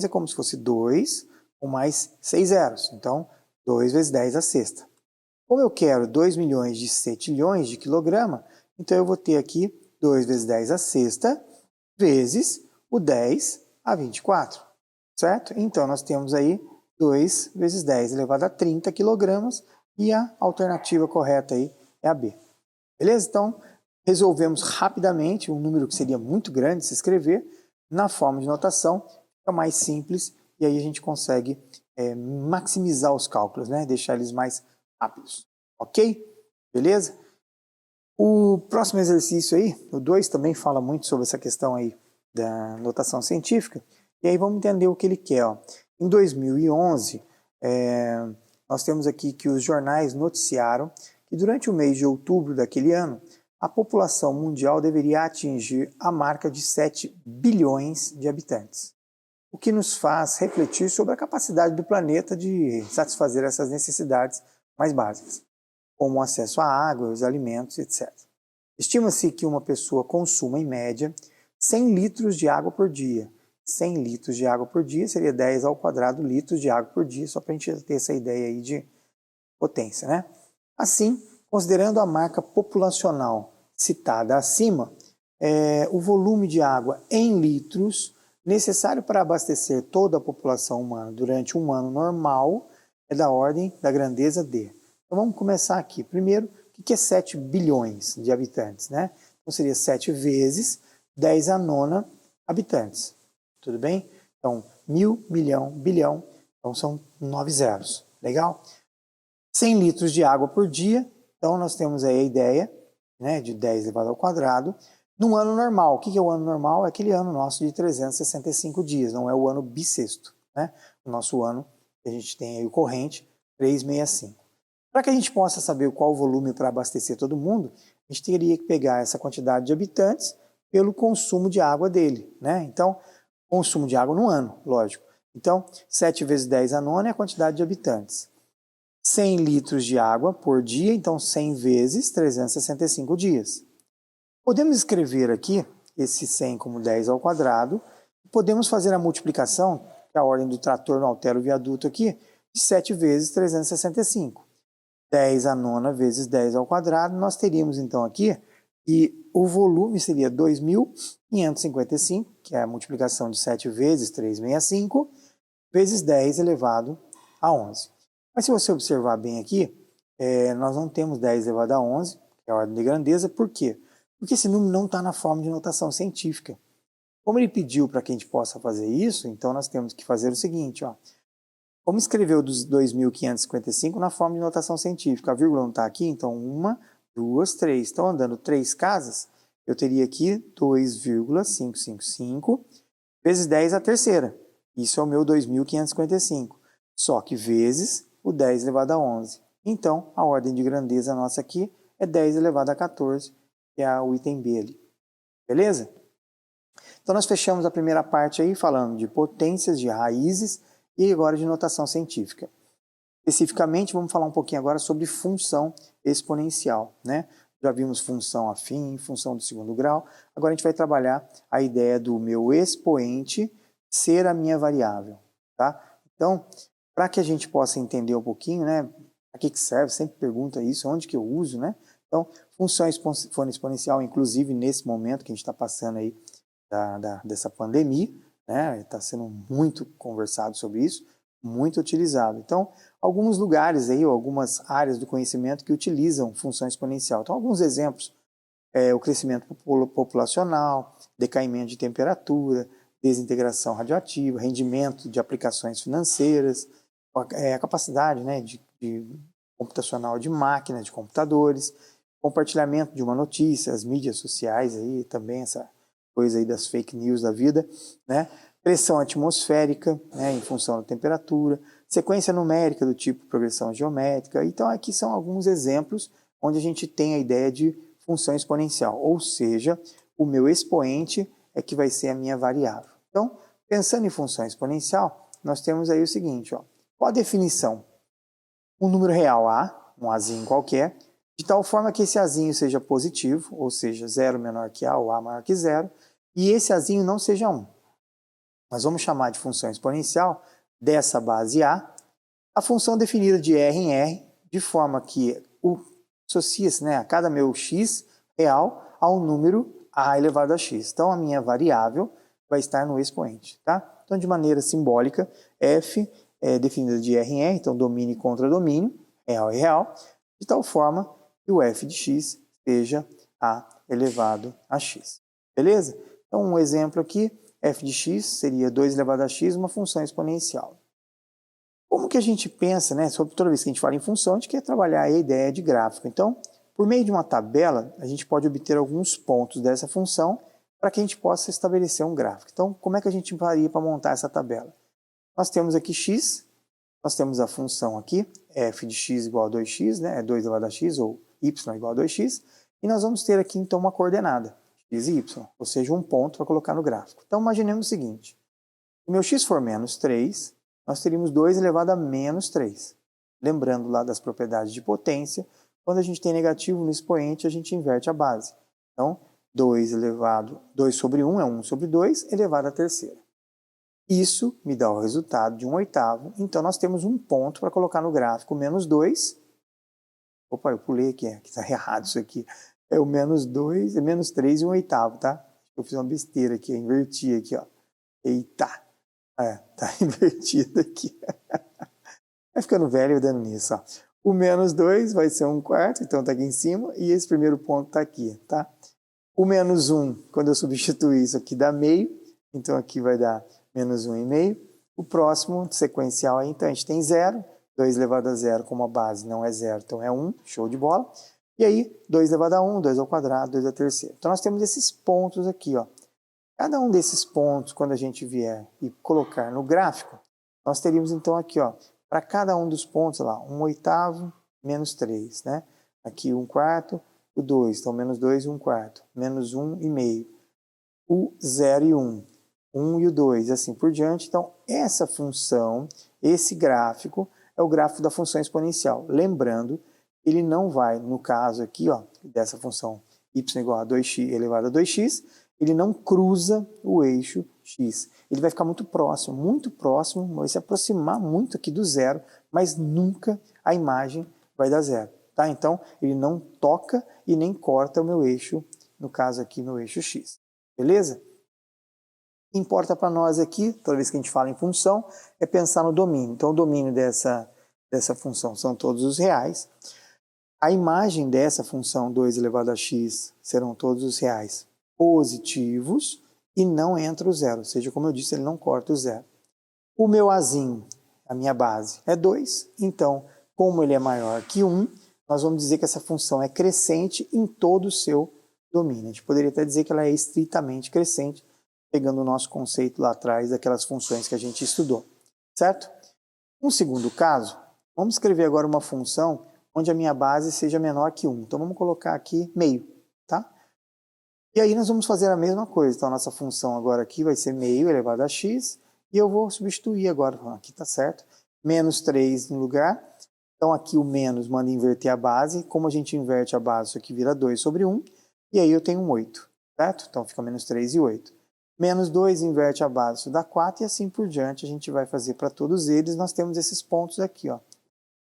é como se fosse 2 com mais 6 zeros, então 2 vezes 10 a sexta. Como eu quero 2 milhões de cetilhões de quilograma, então eu vou ter aqui 2 vezes 10 a sexta vezes o 10 a 24, certo? Então nós temos aí 2 vezes 10 elevado a 30 quilogramas e a alternativa correta aí é a B. Beleza? Então resolvemos rapidamente um número que seria muito grande de se escrever na forma de notação, fica mais simples e aí a gente consegue maximizar os cálculos, né? Deixar eles mais rápidos, ok? Beleza? O próximo exercício aí, o 2, também fala muito sobre essa questão aí da notação científica, e aí vamos entender o que ele quer. Ó. Em 2011, nós temos aqui que os jornais noticiaram que durante o mês de outubro daquele ano, a população mundial deveria atingir a marca de 7 bilhões de habitantes, o que nos faz refletir sobre a capacidade do planeta de satisfazer essas necessidades mais básicas, como o acesso à água, os alimentos, etc. Estima-se que uma pessoa consuma, em média, 100 litros de água por dia. 100 litros de água por dia seria 10 ao quadrado litros de água por dia, só para a gente ter essa ideia aí de potência, né? Assim, considerando a marca populacional citada acima, o volume de água em litros necessário para abastecer toda a população humana durante um ano normal é da ordem da grandeza de... Então vamos começar aqui. Primeiro, o que é 7 bilhões de habitantes, né? Então seria 7 vezes 10 a nona habitantes. Tudo bem? Então, 1000, milhão, bilhão, então são 9 zeros. Legal? 100 litros de água por dia, então nós temos aí a ideia, né, de 10 elevado ao quadrado. Num ano normal, o que é o ano normal? É aquele ano nosso de 365 dias, não é o ano bissexto, né? O nosso ano que a gente tem aí o corrente, 365. Para que a gente possa saber qual o volume para abastecer todo mundo, a gente teria que pegar essa quantidade de habitantes pelo consumo de água dele, né? Então, consumo de água no ano, lógico. Então, 7 vezes 10 a nona é a quantidade de habitantes. 100 litros de água por dia, então 100 vezes 365 dias. Podemos escrever aqui esse 100 como 10 ao quadrado, podemos fazer a multiplicação, que a ordem do trator não altera o viaduto aqui, de 7 vezes 365. 10 a nona vezes 10 ao quadrado, nós teríamos então aqui, e o volume seria 2.555, que é a multiplicação de 7 vezes 365, vezes 10 elevado a 11. Mas se você observar bem aqui, nós não temos 10 elevado a 11, que é a ordem de grandeza, por quê? Porque esse número não está na forma de notação científica. Como ele pediu para que a gente possa fazer isso, então nós temos que fazer o seguinte, ó. Como escrever o dos 2.555 na forma de notação científica? A vírgula não está aqui, então 1, 2, 3. Estão andando 3 casas, eu teria aqui 2,555 vezes 10 a terceira. Isso é o meu 2.555. Só que vezes o 10 elevado a 11. Então, a ordem de grandeza nossa aqui é 10 elevado a 14, que é o item B ali. Beleza? Então, nós fechamos a primeira parte aí falando de potências, de raízes e agora de notação científica. Especificamente, vamos falar um pouquinho agora sobre função exponencial, né? Já vimos função afim, função do segundo grau. Agora a gente vai trabalhar a ideia do meu expoente ser a minha variável, tá? Então, para que a gente possa entender um pouquinho, né? A que serve? Sempre pergunta isso, onde que eu uso, né? Então, função exponencial, inclusive nesse momento que a gente está passando aí dessa pandemia, né? Está sendo muito conversado sobre isso, muito utilizado. Então, alguns lugares aí, ou algumas áreas do conhecimento que utilizam função exponencial. Então, alguns exemplos, o crescimento populacional, decaimento de temperatura, desintegração radioativa, rendimento de aplicações financeiras, a capacidade, né, de computacional de máquinas, de computadores, compartilhamento de uma notícia, as mídias sociais aí também, essa coisa aí das fake news da vida, né? Pressão atmosférica, né, em função da temperatura, sequência numérica do tipo progressão geométrica. Então aqui são alguns exemplos onde a gente tem a ideia de função exponencial, ou seja, o meu expoente é que vai ser a minha variável. Então, pensando em função exponencial, nós temos aí o seguinte, ó, qual a definição? Um número real A, um Azinho qualquer, de tal forma que esse Azinho seja positivo, ou seja, 0 menor que A ou A maior que 0, e esse Azinho não seja 1. Nós vamos chamar de função exponencial dessa base a função definida de R em R, de forma que associa-se, né, a cada meu x real ao número A elevado a x. Então, a minha variável vai estar no expoente, tá? Então, de maneira simbólica, f é definida de R em R, então domínio contra domínio, real e real, de tal forma que o f de x seja A elevado a x. Beleza? Então, um exemplo aqui, f de x seria 2 elevado a x, uma função exponencial. Como que a gente pensa, né, sobre toda vez que a gente fala em função, a gente quer trabalhar a ideia de gráfico. Então, por meio de uma tabela, a gente pode obter alguns pontos dessa função para que a gente possa estabelecer um gráfico. Então, como é que a gente faria para montar essa tabela? Nós temos aqui x, nós temos a função aqui, f de x igual a 2x, né, é 2 elevado a x, ou y igual a 2x, e nós vamos ter aqui, então, uma coordenada, x e y, ou seja, um ponto para colocar no gráfico. Então, imaginemos o seguinte, se o meu x for menos 3, nós teríamos 2 elevado a menos 3. Lembrando lá das propriedades de potência, quando a gente tem negativo no expoente, a gente inverte a base. Então, 2 sobre 1 é 1 sobre 2 elevado à terceira. Isso me dá o resultado de 1/8, então nós temos um ponto para colocar no gráfico, menos 2. Opa, eu pulei aqui, que está errado isso aqui. É o menos 2, é menos 3 e 1/8, tá? Eu fiz uma besteira aqui, eu inverti aqui, ó. Eita! Tá invertido aqui. Vai ficando velho e dando nisso, ó. O menos 2 vai ser 1/4, então está aqui em cima, e esse primeiro ponto está aqui, tá? O menos 1, quando eu substituir isso aqui, dá meio, então aqui vai dar menos 1,5. O próximo sequencial aí, então a gente tem 0, 2 elevado a 0 como a base não é 0, então é 1, show de bola. E aí, 2 elevado a 1, 2 ao quadrado, 2 à terceira. Então nós temos esses pontos aqui, ó. Cada um desses pontos, quando a gente vier e colocar no gráfico, nós teríamos então aqui, ó, para cada um dos pontos, lá, 1/8 menos 3, né? Aqui 1/4, o 2, então menos 2 e 1/4, menos 1,5, o 0 e 1, 1 e o 2, e assim por diante. Então, essa função, esse gráfico, é o gráfico da função exponencial. Lembrando, ele não vai, no caso aqui, ó, dessa função y igual a 2x elevado a 2x, ele não cruza o eixo x. Ele vai ficar muito próximo, vai se aproximar muito aqui do zero, mas nunca a imagem vai dar zero. Tá? Então, ele não toca e nem corta o meu eixo, no caso aqui, meu eixo x. Beleza? O que importa para nós aqui, toda vez que a gente fala em função, é pensar no domínio. Então, o domínio dessa função são todos os reais. A imagem dessa função 2 elevado a x serão todos os reais positivos e não entra o zero, ou seja, como eu disse, ele não corta o zero. O meu azinho, a minha base, é 2, então, como ele é maior que 1, nós vamos dizer que essa função é crescente em todo o seu domínio. A gente poderia até dizer que ela é estritamente crescente, pegando o nosso conceito lá atrás daquelas funções que a gente estudou, certo? Um segundo caso, vamos escrever agora uma função onde a minha base seja menor que 1. Então vamos colocar aqui meio, tá? E aí nós vamos fazer a mesma coisa. Então a nossa função agora aqui vai ser meio elevado a x, e eu vou substituir agora, aqui está certo, menos 3 no lugar. Então aqui o menos manda inverter a base, como a gente inverte a base, isso aqui vira 2 sobre 1, e aí eu tenho um 8, certo? Então fica menos 3 e 8. Menos 2 inverte a base, isso dá 4, e assim por diante a gente vai fazer para todos eles. Nós temos esses pontos aqui, ó.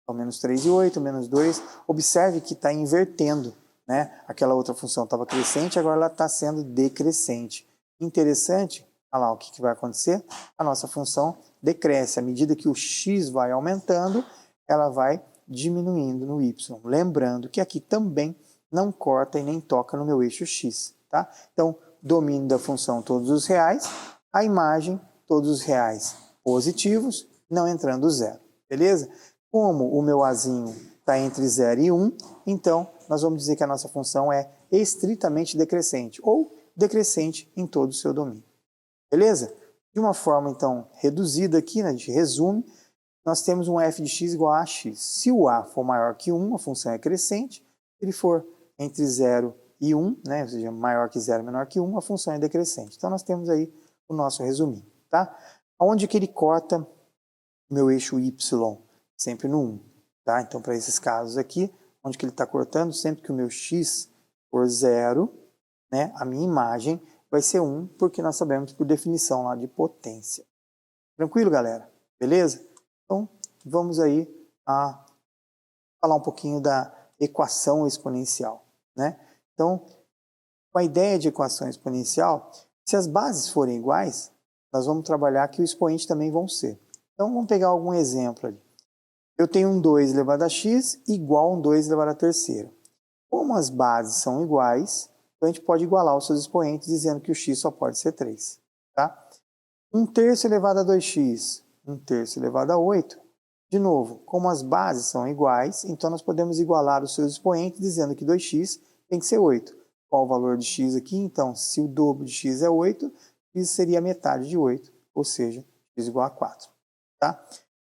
Então, menos 3 e 8, menos 2. Observe que está invertendo, né? Aquela outra função estava crescente, agora ela está sendo decrescente. Interessante, olha lá o que vai acontecer. A nossa função decresce. À medida que o x vai aumentando, ela vai diminuindo no y. Lembrando que aqui também não corta e nem toca no meu eixo x. Tá? Então, domínio da função todos os reais, a imagem todos os reais positivos, não entrando zero. Beleza? Como o meu azinho está entre 0 e 1, então nós vamos dizer que a nossa função é estritamente decrescente, ou decrescente em todo o seu domínio. Beleza? De uma forma, então, reduzida aqui, né, a gente resume, nós temos um f de x igual a x. Se o a for maior que 1, a função é crescente. Se ele for entre 0 e 1, né, ou seja, maior que 0, menor que 1, a função é decrescente. Então nós temos aí o nosso resuminho. Tá? Onde que ele corta o meu eixo y? Sempre no 1. Tá? Então, para esses casos aqui, onde que ele está cortando, sempre que o meu x for 0, né, a minha imagem vai ser 1, porque nós sabemos por definição lá de potência. Tranquilo, galera? Beleza? Então, vamos aí a falar um pouquinho da equação exponencial, né? Então, com a ideia de equação exponencial, se as bases forem iguais, nós vamos trabalhar que o expoente também vão ser. Então, vamos pegar algum exemplo ali. Eu tenho um 2 elevado a x igual a um 2 elevado a terceira. Como as bases são iguais, então a gente pode igualar os seus expoentes dizendo que o x só pode ser 3. Tá? 1/3 elevado a 2x, 1/3 elevado a 8. De novo, como as bases são iguais, então nós podemos igualar os seus expoentes dizendo que 2x tem que ser 8. Qual o valor de x aqui? Então, se o dobro de x é 8, x seria a metade de 8, ou seja, x igual a 4. Tá?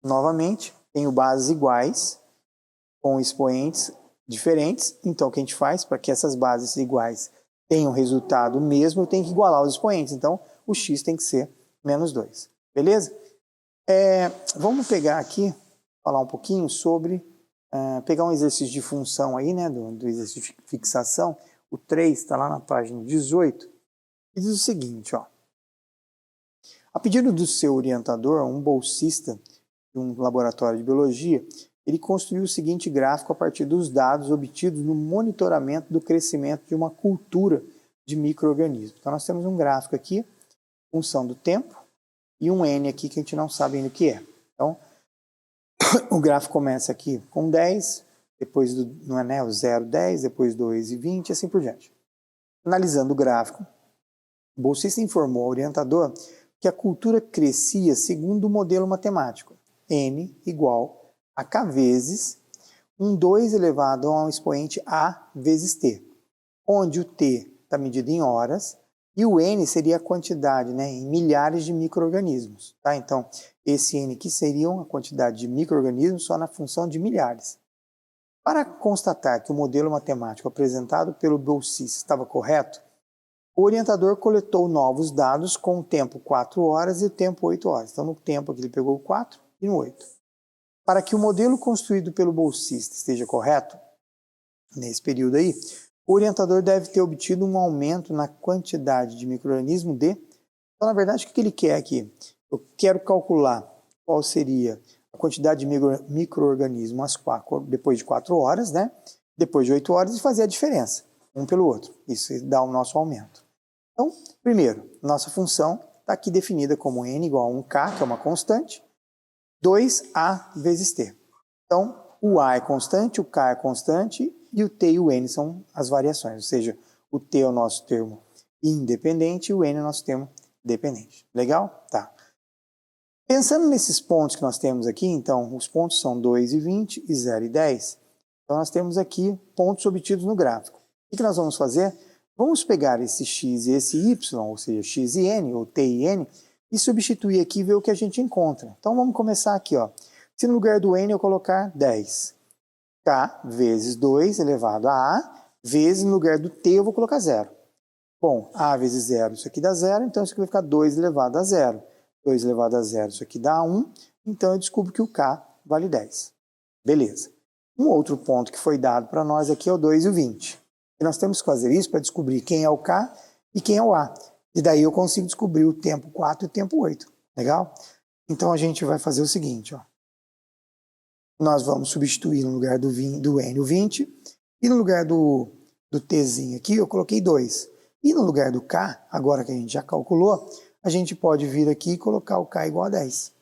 Novamente, tenho bases iguais com expoentes diferentes, então o que a gente faz para que essas bases iguais tenham resultado mesmo, eu tenho que igualar os expoentes, então o x tem que ser menos 2, beleza? Vamos pegar aqui, falar um pouquinho sobre, pegar um exercício de função aí, né, do exercício de fixação, o 3 está lá na página 18, e diz o seguinte, ó, a pedido do seu orientador, um bolsista de um laboratório de biologia, ele construiu o seguinte gráfico a partir dos dados obtidos no monitoramento do crescimento de uma cultura de micro-organismos. Então nós temos um gráfico aqui, função do tempo, e um N aqui que a gente não sabe ainda o que é. Então, O gráfico começa aqui com 10, depois não é, né, o 0, 10, depois 2 e 20, e assim por diante. Analisando o gráfico, o bolsista informou ao orientador que a cultura crescia segundo o modelo matemático, n igual a k vezes 2 elevado a um expoente a vezes t, onde o t está medido em horas e o n seria a quantidade, né, em milhares de micro-organismos. Tá? Então, esse n aqui seria a quantidade de micro-organismos só na função de milhares. Para constatar que o modelo matemático apresentado pelo bolsista estava correto, o orientador coletou novos dados com o tempo 4 horas e o tempo 8 horas. Então, no tempo aqui ele pegou o 4 e no 8. Para que o modelo construído pelo bolsista esteja correto, nesse período aí, o orientador deve ter obtido um aumento na quantidade de micro-organismo de... Então, na verdade, o que ele quer aqui? Eu quero calcular qual seria a quantidade de micro-organismo depois de 4 horas, né? Depois de 8 horas e fazer a diferença, um pelo outro. Isso dá o nosso aumento. Então, primeiro, nossa função está aqui definida como n igual a 1k, que é uma constante, 2a vezes t. Então, o a é constante, o k é constante e o t e o n são as variações, ou seja, o t é o nosso termo independente e o n é o nosso termo dependente. Legal? Tá. Pensando nesses pontos que nós temos aqui, então, os pontos são 2 e 20 e 0 e 10. Então, nós temos aqui pontos obtidos no gráfico. O que nós vamos fazer? Vamos pegar esse x e esse y, ou seja, x e n, ou t e n, e substituir aqui e ver o que a gente encontra. Então vamos começar aqui, ó. Se no lugar do n eu colocar 10, k vezes 2 elevado a a, vezes no lugar do t eu vou colocar 0. Bom, a vezes 0, isso aqui dá 0, então isso aqui vai ficar 2 elevado a 0. 2 elevado a 0, isso aqui dá 1, então eu descubro que o k vale 10. Beleza. Um outro ponto que foi dado para nós aqui é o 2 e o 20. E nós temos que fazer isso para descobrir quem é o K e quem é o A. E daí eu consigo descobrir o tempo 4 e o tempo 8. Legal? Então a gente vai fazer o seguinte, ó. Nós vamos substituir no lugar do N o 20 e no lugar do Tzinho aqui eu coloquei 2. E no lugar do K, agora que a gente já calculou, a gente pode vir aqui e colocar o K igual a 10.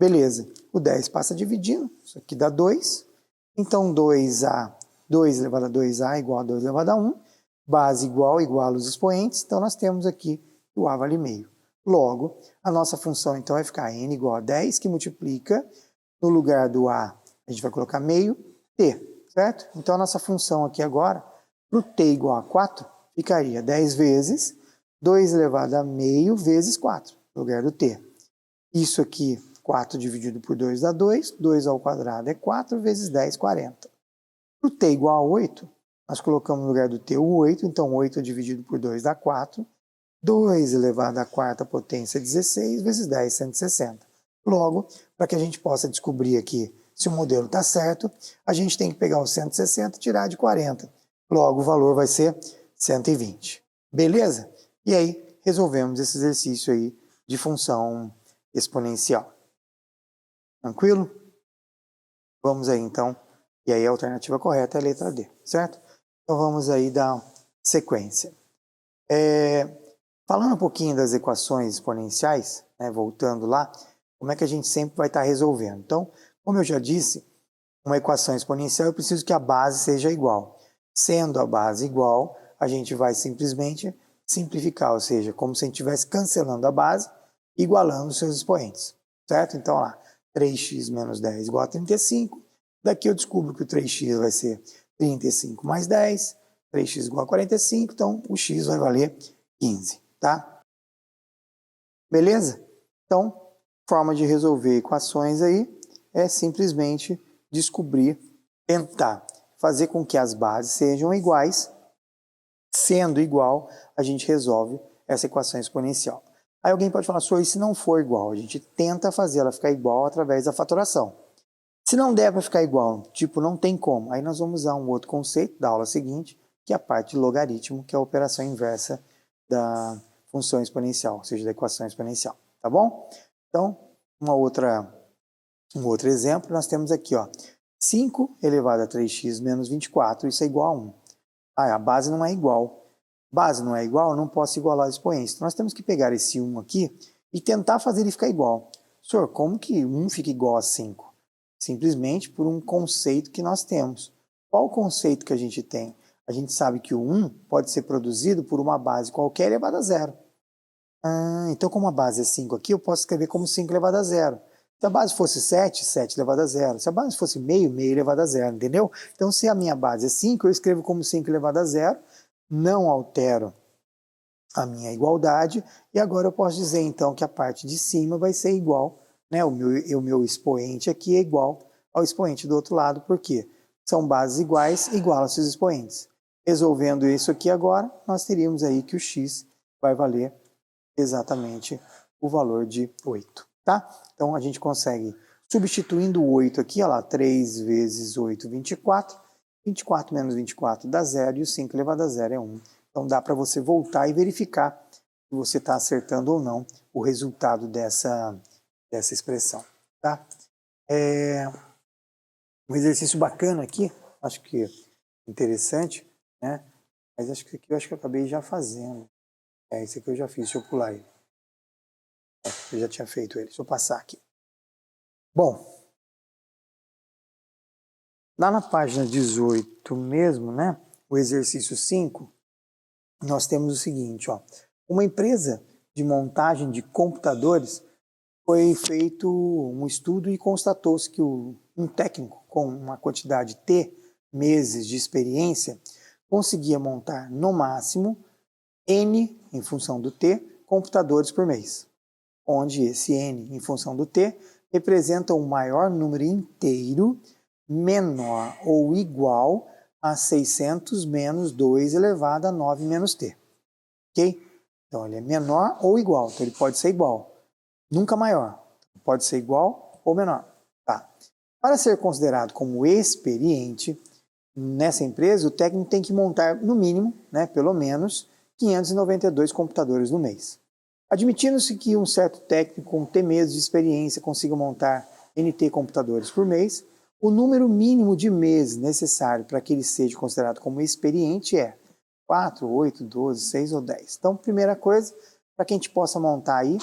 Beleza. O 10 passa dividindo, isso aqui dá 2. Então 2A 2 elevado a 2A igual a 2 elevado a 1, base igual os expoentes, então nós temos aqui o A vale meio. Logo, a nossa função então vai ficar n igual a 10, que multiplica, no lugar do A, a gente vai colocar meio, t, certo? Então a nossa função aqui agora, para o t igual a 4, ficaria 10 vezes 2 elevado a meio vezes 4, no lugar do t. Isso aqui, 4 dividido por 2 dá 2, 2 ao quadrado é 4 vezes 10, 40. Para o t igual a 8, nós colocamos no lugar do t o 8, então 8 dividido por 2 dá 4. 2 elevado à quarta potência, 16, vezes 10, 160. Logo, para que a gente possa descobrir aqui se o modelo está certo, a gente tem que pegar o 160 e tirar de 40. Logo, o valor vai ser 120. Beleza? E aí, resolvemos esse exercício aí de função exponencial. Tranquilo? Vamos aí, então. E aí a alternativa correta é a letra D, certo? Então vamos aí dar sequência. Falando um pouquinho das equações exponenciais, né, voltando lá, como é que a gente sempre vai estar resolvendo? Então, como eu já disse, uma equação exponencial eu preciso que a base seja igual. Sendo a base igual, a gente vai simplesmente simplificar, ou seja, como se a gente estivesse cancelando a base, igualando os seus expoentes, certo? Então, lá, 3x menos 10 igual a 35. Daqui eu descubro que o 3x vai ser 35 mais 10, 3x igual a 45, então o x vai valer 15, tá? Beleza? Então, forma de resolver equações aí é simplesmente descobrir, tentar fazer com que as bases sejam iguais. Sendo igual, a gente resolve essa equação exponencial. Aí alguém pode falar, e se não for igual? A gente tenta fazer ela ficar igual através da fatoração. Se não der para ficar igual, tipo, não tem como, aí nós vamos usar um outro conceito da aula seguinte, que é a parte de logaritmo, que é a operação inversa da função exponencial, ou seja, da equação exponencial, tá bom? Então, um outro exemplo, nós temos aqui, ó, 5 elevado a 3x menos 24, isso é igual a 1. A base não é igual. Base não é igual, eu não posso igualar os expoentes. Então, nós temos que pegar esse 1 aqui e tentar fazer ele ficar igual. Senhor, como que 1 fica igual a 5? Simplesmente por um conceito que nós temos. Qual o conceito que a gente tem? A gente sabe que o 1 pode ser produzido por uma base qualquer elevada a zero. Então como a base é 5 aqui, eu posso escrever como 5 elevado a zero. Se a base fosse 7, 7 elevado a zero. Se a base fosse meio, meio elevado a zero, entendeu? Então se a minha base é 5, eu escrevo como 5 elevado a zero, não altero a minha igualdade, e agora eu posso dizer então que a parte de cima vai ser igual, né? O meu expoente aqui é igual ao expoente do outro lado, porque são bases iguais, igualam-se os expoentes. Resolvendo isso aqui agora, nós teríamos aí que o x vai valer exatamente o valor de 8, tá? Então a gente consegue, substituindo o 8 aqui, olha lá, 3 vezes 8, 24, 24 menos 24 dá 0, e o 5 elevado a 0 é 1. Então dá para você voltar e verificar se você está acertando ou não o resultado dessa expressão, tá? Um exercício bacana aqui, acho que interessante, né? Mas acho que aqui eu acabei já fazendo. Esse aqui eu já fiz, deixa eu pular ele. Eu já tinha feito ele, deixa eu passar aqui. Bom, lá na página 18 mesmo, né? O exercício 5, nós temos o seguinte, ó. Uma empresa de montagem de computadores foi feito um estudo e constatou-se que um técnico com uma quantidade T meses de experiência conseguia montar no máximo N, em função do T, computadores por mês, onde esse N, em função do T, representa um maior número inteiro menor ou igual a 600 menos 2 elevado a 9 menos T. Ok? Então ele é menor ou igual, então ele pode ser igual. Nunca maior. Pode ser igual ou menor. Tá. Para ser considerado como experiente, nessa empresa, o técnico tem que montar, no mínimo, né, pelo menos, 592 computadores no mês. Admitindo-se que um certo técnico com T meses de experiência consiga montar NT computadores por mês, o número mínimo de meses necessário para que ele seja considerado como experiente é 4, 8, 12, 6 ou 10. Então, primeira coisa, para que a gente possa montar aí,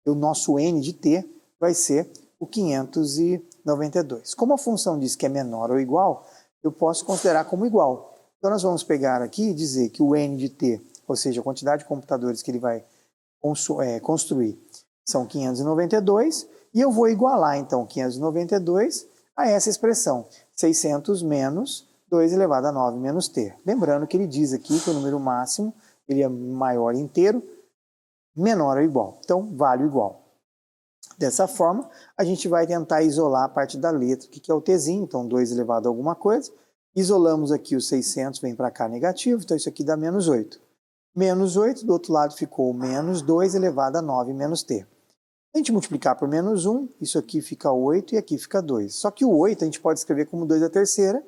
o nosso N de T vai ser o 592. Como a função diz que é menor ou igual, eu posso considerar como igual. Então nós vamos pegar aqui e dizer que o N de T, ou seja, a quantidade de computadores que ele vai construir, são 592, e eu vou igualar então 592 a essa expressão, 600 menos 2 elevado a 9 menos T. Lembrando que ele diz aqui que o número máximo ele é maior inteiro, menor ou igual. Então, vale o igual. Dessa forma, a gente vai tentar isolar a parte da letra, que é o Tzinho, então 2 elevado a alguma coisa. Isolamos aqui o 600, vem para cá negativo, então isso aqui dá menos 8. Menos 8, do outro lado ficou menos 2 elevado a 9 menos T. Se a gente multiplicar por menos 1, isso aqui fica 8 e aqui fica 2. Só que o 8 a gente pode escrever como 2 à terceira.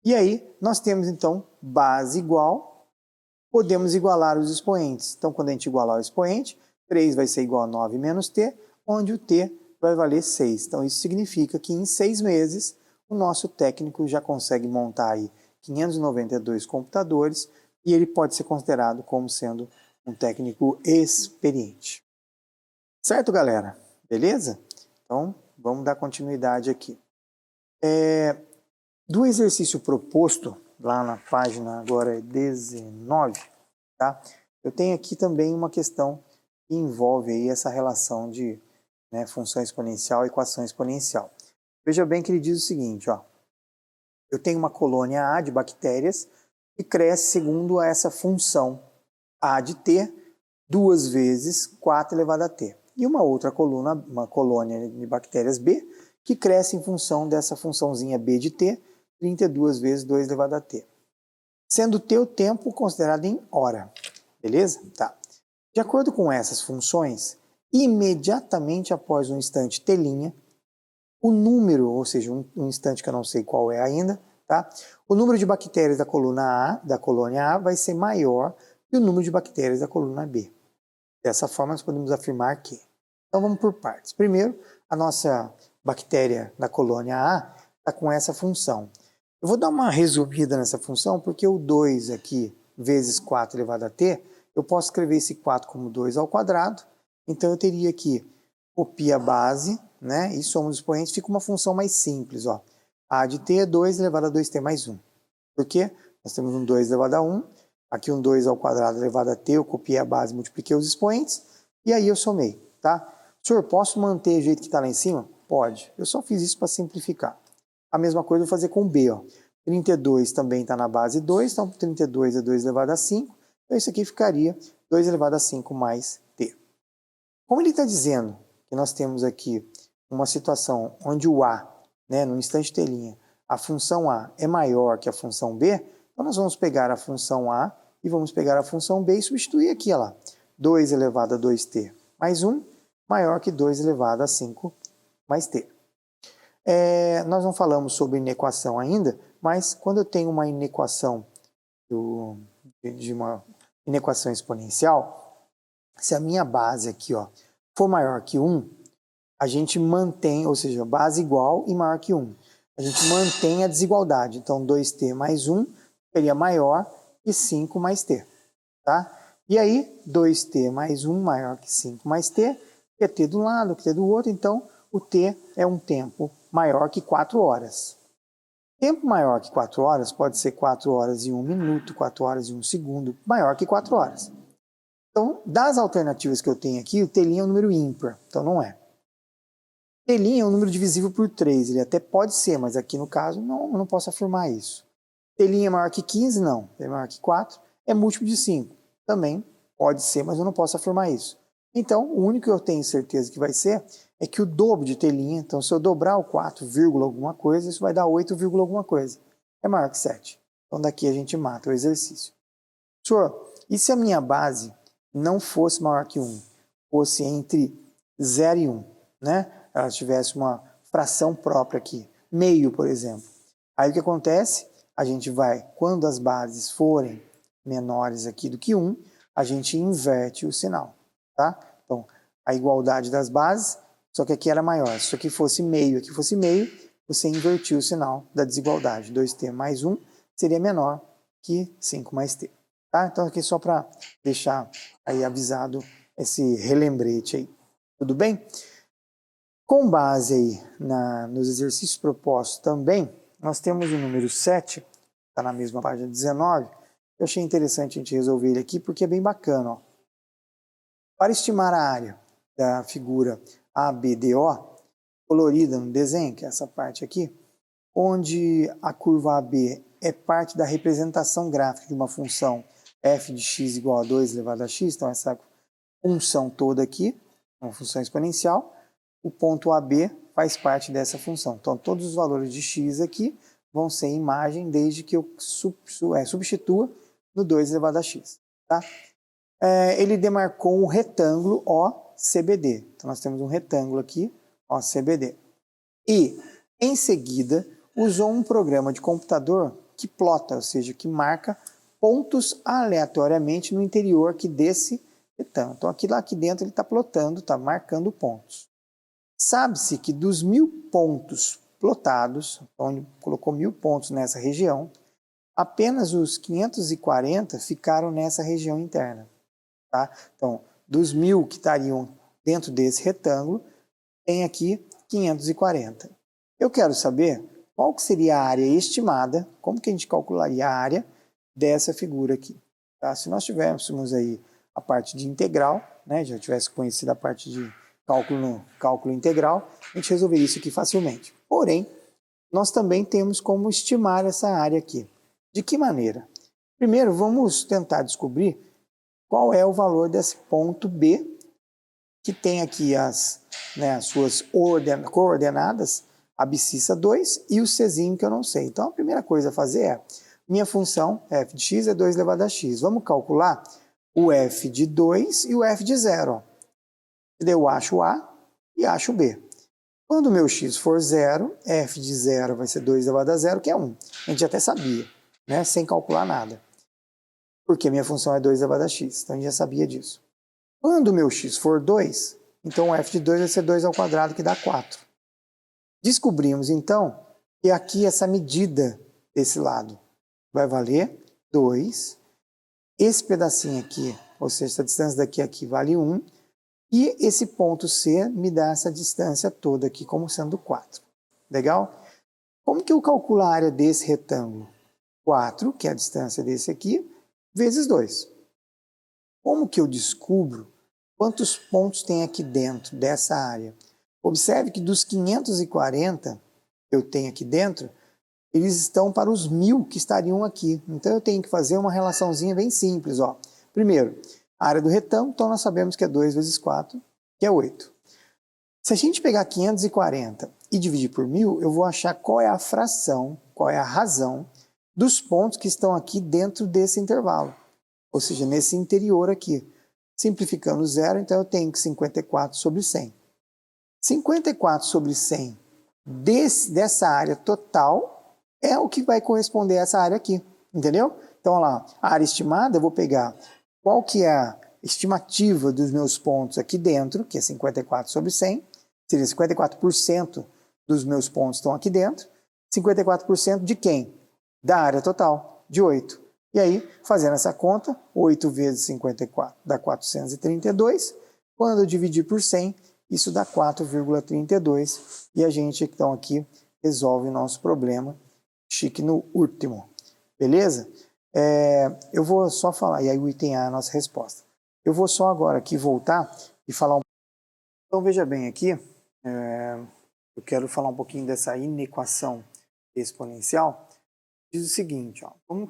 E aí nós temos então base igual, podemos igualar os expoentes. Então quando a gente igualar o expoente, 3 vai ser igual a 9 menos T, onde o T vai valer 6. Então isso significa que em 6 meses o nosso técnico já consegue montar aí 592 computadores e ele pode ser considerado como sendo um técnico experiente. Certo, galera? Beleza? Então vamos dar continuidade aqui. Do exercício proposto, lá na página agora 19, tá? Eu tenho aqui também uma questão que envolve aí essa relação de função exponencial e equação exponencial. Veja bem que ele diz o seguinte, ó, eu tenho uma colônia A de bactérias que cresce segundo essa função A de T 2 vezes 4 elevado a T. E uma outra uma colônia de bactérias B que cresce em função dessa funçãozinha B de T 32 vezes 2 elevado a T. Sendo T o tempo considerado em hora. Beleza? Tá. De acordo com essas funções, imediatamente após um instante T', o número, ou seja, um instante que eu não sei qual é ainda, tá? O número de bactérias da colônia A vai ser maior que o número de bactérias da coluna B. Dessa forma, nós podemos afirmar que. Então vamos por partes. Primeiro, a nossa bactéria da colônia A está com essa função. Eu vou dar uma resumida nessa função, porque o 2 aqui, vezes 4 elevado a T, eu posso escrever esse 4 como 2 ao quadrado, então eu teria que copiar a base, né, e soma os expoentes, fica uma função mais simples, ó. A de t é 2 elevado a 2t mais 1. Por quê? Nós temos um 2 elevado a 1, aqui um 2 ao quadrado elevado a t, eu copiei a base, multipliquei os expoentes, e aí eu somei, tá? Senhor, posso manter o jeito que está lá em cima? Pode. Eu só fiz isso para simplificar. A mesma coisa eu vou fazer com b, ó. 32 também está na base 2, então 32 é 2 elevado a 5, então isso aqui ficaria 2 elevado a 5 mais t. Como ele está dizendo que nós temos aqui uma situação onde o a, né, no instante t', a função a é maior que a função b, então nós vamos pegar a função a e vamos pegar a função b e substituir aqui, ó lá. 2 elevado a 2t mais 1 maior que 2 elevado a 5 mais t. Nós não falamos sobre inequação ainda, mas quando eu tenho uma inequação de uma inequação exponencial, se a minha base aqui, ó, for maior que 1, a gente mantém, ou seja, base igual e maior que 1. A gente mantém a desigualdade. Então, 2t mais 1 seria maior que 5 mais t. Tá? E aí, 2t mais 1 maior que 5 mais t, qt de um lado, qt do outro, então o t é um tempo maior que 4 horas. Tempo maior que 4 horas pode ser 4 horas e 1 minuto, 4 horas e 1 segundo, maior que 4 horas. Então, das alternativas que eu tenho aqui, o t' é um número ímpar, então não é. T' é um número divisível por 3, ele até pode ser, mas aqui no caso não posso afirmar isso. T' é maior que 15? Não. T é maior que 4? É múltiplo de 5. Também pode ser, mas eu não posso afirmar isso. Então, o único que eu tenho certeza que vai ser é que o dobro de T', então se eu dobrar o 4, alguma coisa, isso vai dar 8, alguma coisa. É maior que 7. Então daqui a gente mata o exercício. Senhor, e se a minha base não fosse maior que 1? Fosse entre 0 e 1, né? Ela tivesse uma fração própria aqui, meio, por exemplo. Aí o que acontece? A gente vai, quando as bases forem menores aqui do que 1, a gente inverte o sinal, tá? Então, a igualdade das bases, só que aqui era maior. Se isso aqui fosse meio, aqui fosse meio, você invertiu o sinal da desigualdade. 2t mais 1 seria menor que 5 mais t. Tá? Então, aqui só para deixar aí avisado esse relembrete aí. Tudo bem? Com base aí nos exercícios propostos também, nós temos o número 7, está na mesma página 19. Eu achei interessante a gente resolver ele aqui porque é bem bacana. Ó. Para estimar a área da figura ABDO, colorida no desenho, que é essa parte aqui, onde a curva AB é parte da representação gráfica de uma função f de x igual a 2 elevado a x, então essa função toda aqui, uma função exponencial, o ponto AB faz parte dessa função. Então, todos os valores de x aqui vão ser imagem desde que eu substitua no 2 elevado a x. Tá? Ele demarcou um retângulo OCBD. Então, nós temos um retângulo aqui, OCBD. E, em seguida, usou um programa de computador que plota, ou seja, que marca pontos aleatoriamente no interior aqui desse retângulo. Então, aqui dentro ele está plotando, está marcando pontos. Sabe-se que dos 1000 pontos plotados, então ele colocou 1000 pontos nessa região, apenas os 540 ficaram nessa região interna. Tá? Então, dos 1000 que estariam dentro desse retângulo, tem aqui 540. Eu quero saber qual que seria a área estimada, como que a gente calcularia a área dessa figura aqui. Tá? Se nós tivéssemos aí a parte de integral, né, já tivesse conhecido a parte de cálculo integral, a gente resolveria isso aqui facilmente. Porém, nós também temos como estimar essa área aqui. De que maneira? Primeiro, vamos tentar descobrir qual é o valor desse ponto B, que tem aqui as suas coordenadas, a abscissa 2 e o Czinho que eu não sei. Então, a primeira coisa a fazer é, minha função f de x é 2 elevado a x. Vamos calcular o f de 2 e o f de 0. Eu acho A e acho B. Quando o meu x for 0, f de 0 vai ser 2 elevado a 0, que é 1. A gente até sabia, né? Sem calcular nada. Porque minha função é 2 elevado a x, então a gente já sabia disso. Quando o meu x for 2, então o f de 2 vai ser 2 ao quadrado, que dá 4. Descobrimos, então, que aqui essa medida desse lado vai valer 2. Esse pedacinho aqui, ou seja, essa distância daqui a aqui vale 1. E esse ponto C me dá essa distância toda aqui como sendo 4. Legal? Como que eu calculo a área desse retângulo? 4, que é a distância desse aqui, vezes 2. Como que eu descubro quantos pontos tem aqui dentro dessa área? Observe que dos 540 que eu tenho aqui dentro, eles estão para os 1000 que estariam aqui. Então eu tenho que fazer uma relaçãozinha bem simples. Ó. Primeiro, a área do retângulo, então nós sabemos que é 2 vezes 4, que é 8. Se a gente pegar 540 e dividir por 1000, eu vou achar qual é a fração, qual é a razão dos pontos que estão aqui dentro desse intervalo. Ou seja, nesse interior aqui. Simplificando zero, então eu tenho que 54 sobre 100. 54 sobre 100 dessa área total é o que vai corresponder a essa área aqui, entendeu? Então, olha lá, a área estimada, eu vou pegar qual que é a estimativa dos meus pontos aqui dentro, que é 54 sobre 100, seria 54% dos meus pontos estão aqui dentro, 54% de quem? Da área total, de 8. E aí, fazendo essa conta, 8 vezes 54 dá 432, quando eu dividir por 100, isso dá 4,32 e a gente então aqui resolve o nosso problema chique no último, beleza? Eu vou só falar, e aí o item A é a nossa resposta. Eu vou só agora aqui voltar e falar Então veja bem aqui, eu quero falar um pouquinho dessa inequação exponencial. Diz o seguinte, ó, vamos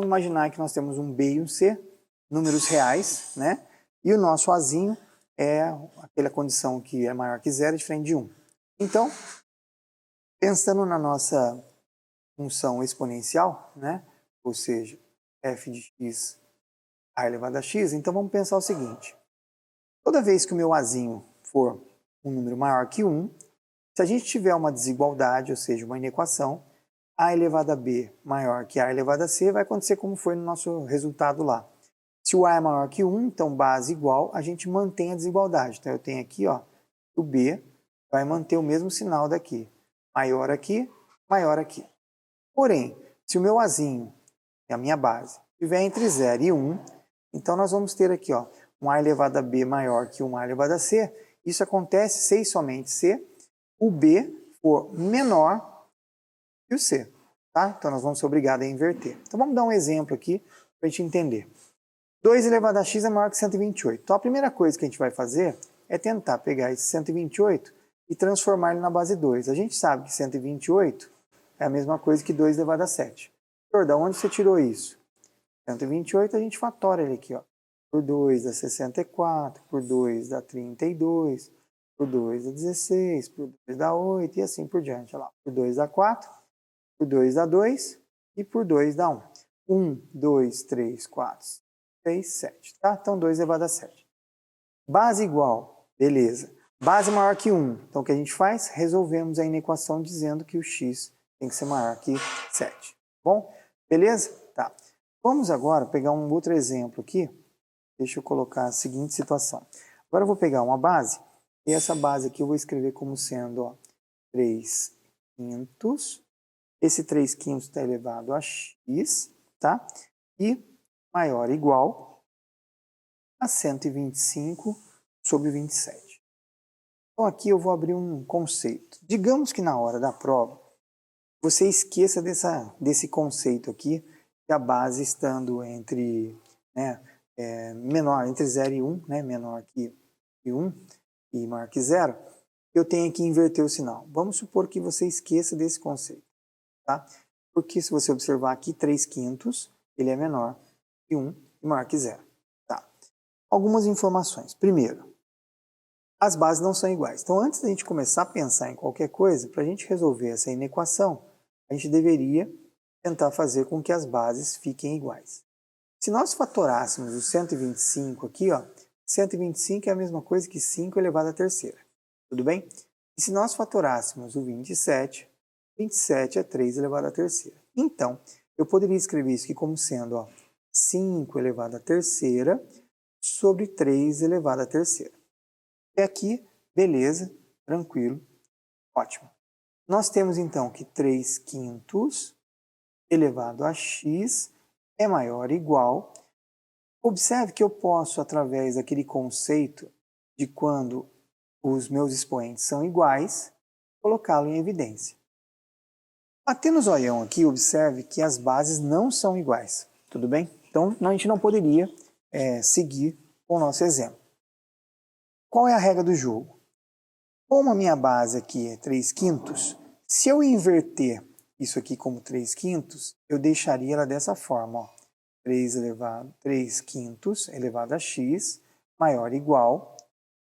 imaginar que nós temos um B e um C, números reais, né? E o nosso Azinho é aquela condição que é maior que zero, diferente de 1. Então, pensando na nossa função exponencial, né? Ou seja, f de x a elevado a x, então vamos pensar o seguinte. Toda vez que o meu Azinho for um número maior que 1, se a gente tiver uma desigualdade, ou seja, uma inequação, a elevado a b maior que a elevado a c vai acontecer como foi no nosso resultado lá. Se o a é maior que 1, então base igual, a gente mantém a desigualdade. Então eu tenho aqui, ó, o b vai manter o mesmo sinal daqui. Maior aqui, maior aqui. Porém, se o meu azinho, que é a minha base, estiver entre 0 e 1, então nós vamos ter aqui, ó, um a elevado a b maior que um a elevado a c. Isso acontece se e somente se o b for menor que o c. Tá? Então nós vamos ser obrigados a inverter. Então vamos dar um exemplo aqui para a gente entender. 2 elevado a x é maior que 128. Então a primeira coisa que a gente vai fazer é tentar pegar esse 128 e transformar ele na base 2. A gente sabe que 128 é a mesma coisa que 2 elevado a 7. Doutor, da onde você tirou isso? 128 a gente fatora ele aqui, ó. Por 2 dá 64, por 2 dá 32, por 2 dá 16, por 2 dá 8 e assim por diante. Olha lá. Por 2 dá 4, por 2 dá 2 e por 2 dá 1. 1, 2, 3, 4, 6, 7. Tá? Então 2 elevado a 7. Base igual, beleza. Base maior que 1. Então o que a gente faz? Resolvemos a inequação dizendo que o x tem que ser maior que 7. Bom? Beleza? Tá. Vamos agora pegar um outro exemplo aqui. Deixa eu colocar a seguinte situação. Agora eu vou pegar uma base, e essa base aqui eu vou escrever como sendo, ó, 3 quintos. Esse 3 quintos está elevado a x, tá? E maior ou igual a 125 sobre 27. Então aqui eu vou abrir um conceito. Digamos que na hora da prova, você esqueça desse conceito aqui, que a base estando entre, né, menor, entre 0 e 1, né, menor que 1 e maior que 0, eu tenho que inverter o sinal. Vamos supor que você esqueça desse conceito, tá? Porque se você observar aqui, 3 quintos, ele é menor que 1 e maior que 0. Tá? Algumas informações. Primeiro, as bases não são iguais. Então, antes da gente começar a pensar em qualquer coisa, para a gente resolver essa inequação, a gente deveria tentar fazer com que as bases fiquem iguais. Se nós fatorássemos o 125 aqui, ó, 125 é a mesma coisa que 5 elevado à terceira. Tudo bem? E se nós fatorássemos o 27, 27 é 3 elevado à terceira. Então, eu poderia escrever isso aqui como sendo, ó, 5 elevado à terceira sobre 3 elevado à terceira. Até aqui, beleza, tranquilo, ótimo. Nós temos então que 3 quintos elevado a x é maior ou igual. Observe que eu posso, através daquele conceito de quando os meus expoentes são iguais, colocá-lo em evidência. Batendo o zoião aqui, observe que as bases não são iguais, tudo bem? Então, a gente não poderia seguir com o nosso exemplo. Qual é a regra do jogo? Como a minha base aqui é 3/5, se eu inverter isso aqui como 3/5, eu deixaria ela dessa forma, ó. 3/5 elevado a x maior ou igual.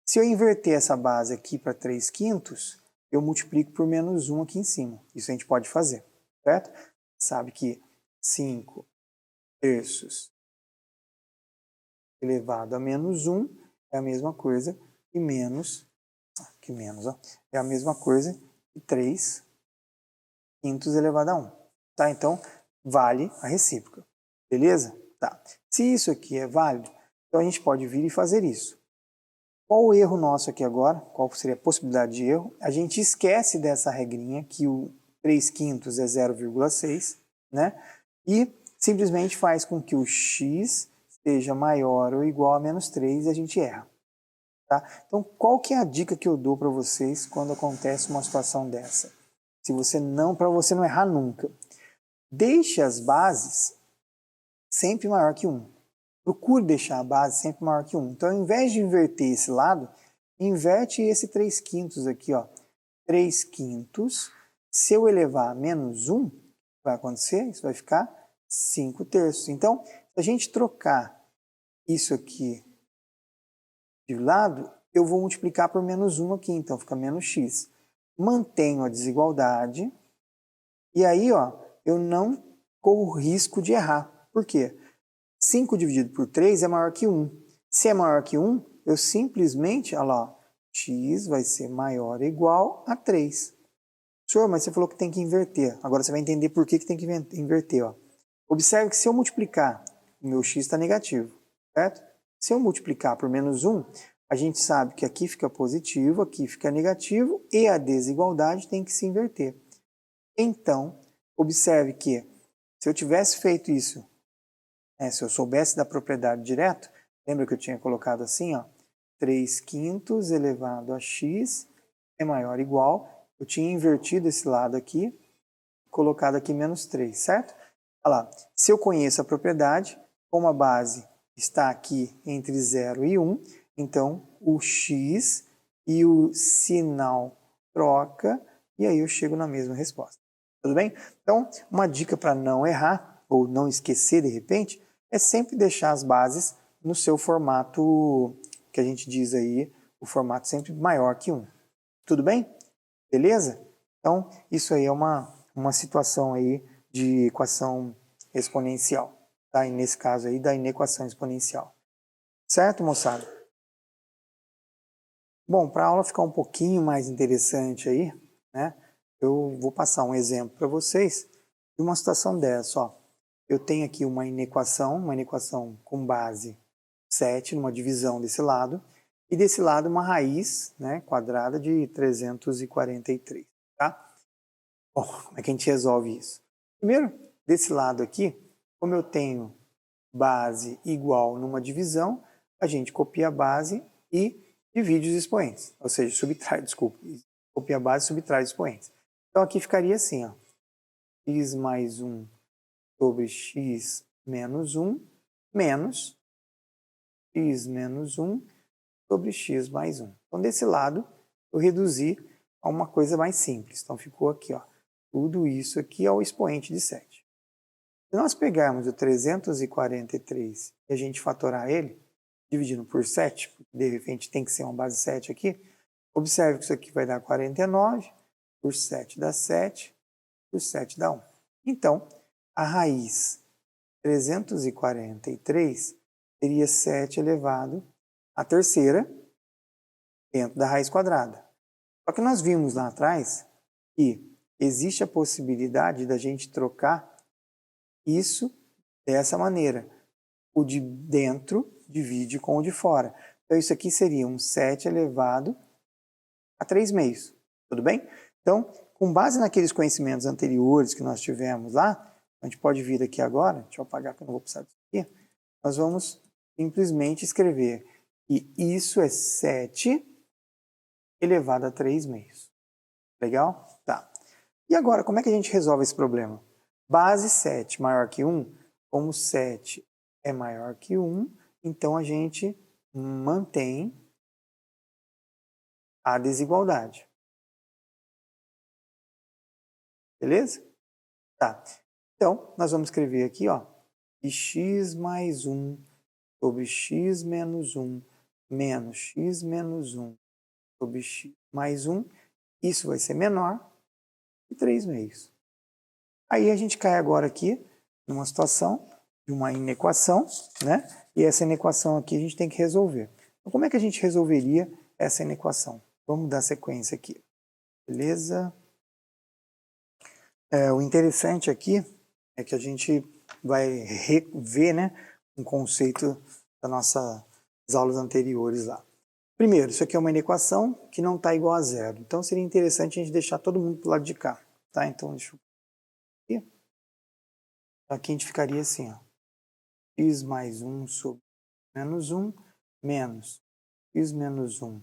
Se eu inverter essa base aqui para 3/5, eu multiplico por menos 1 aqui em cima. Isso a gente pode fazer, certo? Sabe que 5/3 elevado a menos 1 é a mesma coisa que é a mesma coisa que 3/5 elevado a 1. Tá? Então, vale a recíproca. Beleza? Tá. Se isso aqui é válido, então a gente pode vir e fazer isso. Qual o erro nosso aqui agora? Qual seria a possibilidade de erro? A gente esquece dessa regrinha que o 3/5 é 0,6, né? E simplesmente faz com que o x seja maior ou igual a menos 3 e a gente erra. Tá? Então, qual que é a dica que eu dou para vocês quando acontece uma situação dessa? Para você não errar nunca. Deixe as bases sempre maior que 1. Procure deixar a base sempre maior que 1. Então, ao invés de inverter esse lado, inverte esse 3/5 aqui, ó. 3/5, se eu elevar a menos 1, o que vai acontecer? Isso vai ficar 5/3. Então, se a gente trocar isso aqui de lado, eu vou multiplicar por menos 1 aqui, então fica menos x. Mantenho a desigualdade, e aí, ó, eu não corro risco de errar. Por quê? 5 dividido por 3 é maior que 1. Se é maior que 1, eu simplesmente, olha lá, x vai ser maior ou igual a 3. Senhor, mas você falou que tem que inverter. Agora você vai entender por que tem que inverter. Ó. Observe que se eu multiplicar, o meu x está negativo, certo? Se eu multiplicar por menos 1, a gente sabe que aqui fica positivo, aqui fica negativo, e a desigualdade tem que se inverter. Então, observe que se eu tivesse feito isso, se eu soubesse da propriedade direto, lembra que eu tinha colocado assim, ó, 3/5 elevado a x é maior ou igual, eu tinha invertido esse lado aqui, colocado aqui menos 3, certo? Olha lá, se eu conheço a propriedade, como a base está aqui entre 0 e 1, então o x e o sinal troca, e aí eu chego na mesma resposta. Tudo bem? Então, uma dica para não errar, ou não esquecer de repente, é sempre deixar as bases no seu formato, que a gente diz aí, o formato sempre maior que 1. Tudo bem? Beleza? Então, isso aí é uma situação aí de equação exponencial, tá? E nesse caso aí, da inequação exponencial. Certo, moçada? Bom, para a aula ficar um pouquinho mais interessante aí, né? Eu vou passar um exemplo para vocês de uma situação dessa, ó. Eu tenho aqui uma inequação com base 7, numa divisão desse lado, e desse lado uma raiz, né, quadrada de 343, tá? Bom, como é que a gente resolve isso? Primeiro, desse lado aqui, como eu tenho base igual numa divisão, a gente copia a base e divide os expoentes, ou seja, subtrai, desculpa, copia a base e subtrai os expoentes. Então aqui ficaria assim, ó, x mais 1 sobre x menos 1 menos x menos 1 sobre x mais 1. Então, desse lado, eu reduzi a uma coisa mais simples. Então, ficou aqui, ó, tudo isso aqui é o expoente de 7. Se nós pegarmos o 343 e a gente fatorar ele, dividindo por 7, porque de repente tem que ser uma base 7 aqui, observe que isso aqui vai dar 49, por 7 dá 7, por 7 dá 1. Então, a raiz 343 seria 7 elevado à terceira dentro da raiz quadrada. Só que nós vimos lá atrás que existe a possibilidade da gente trocar isso dessa maneira. O de dentro divide com o de fora. Então isso aqui seria um 7 elevado a 3 meios. Tudo bem? Então, com base naqueles conhecimentos anteriores que nós tivemos lá, a gente pode vir aqui agora, deixa eu apagar que eu não vou precisar disso aqui, nós vamos simplesmente escrever E isso é 7 elevado a 3 meios. Legal? Tá. E agora, como é que a gente resolve esse problema? Base 7 maior que 1, como 7 é maior que 1, então a gente mantém a desigualdade. Beleza? Tá. Então, nós vamos escrever aqui, ó, que x mais 1 sobre x menos 1 menos x menos 1 sobre x mais 1, isso vai ser menor que 3 meios. Aí a gente cai agora aqui numa situação de uma inequação, né? E essa inequação aqui a gente tem que resolver. Então, como é que a gente resolveria essa inequação? Vamos dar sequência aqui. Beleza? O interessante aqui é que a gente vai rever, né, um conceito das nossas aulas anteriores lá. Primeiro, isso aqui é uma inequação que não está igual a zero. Então seria interessante a gente deixar todo mundo para o lado de cá. Tá? Então deixa eu... Aqui a gente ficaria assim, ó. X mais 1 sobre menos 1 menos x menos 1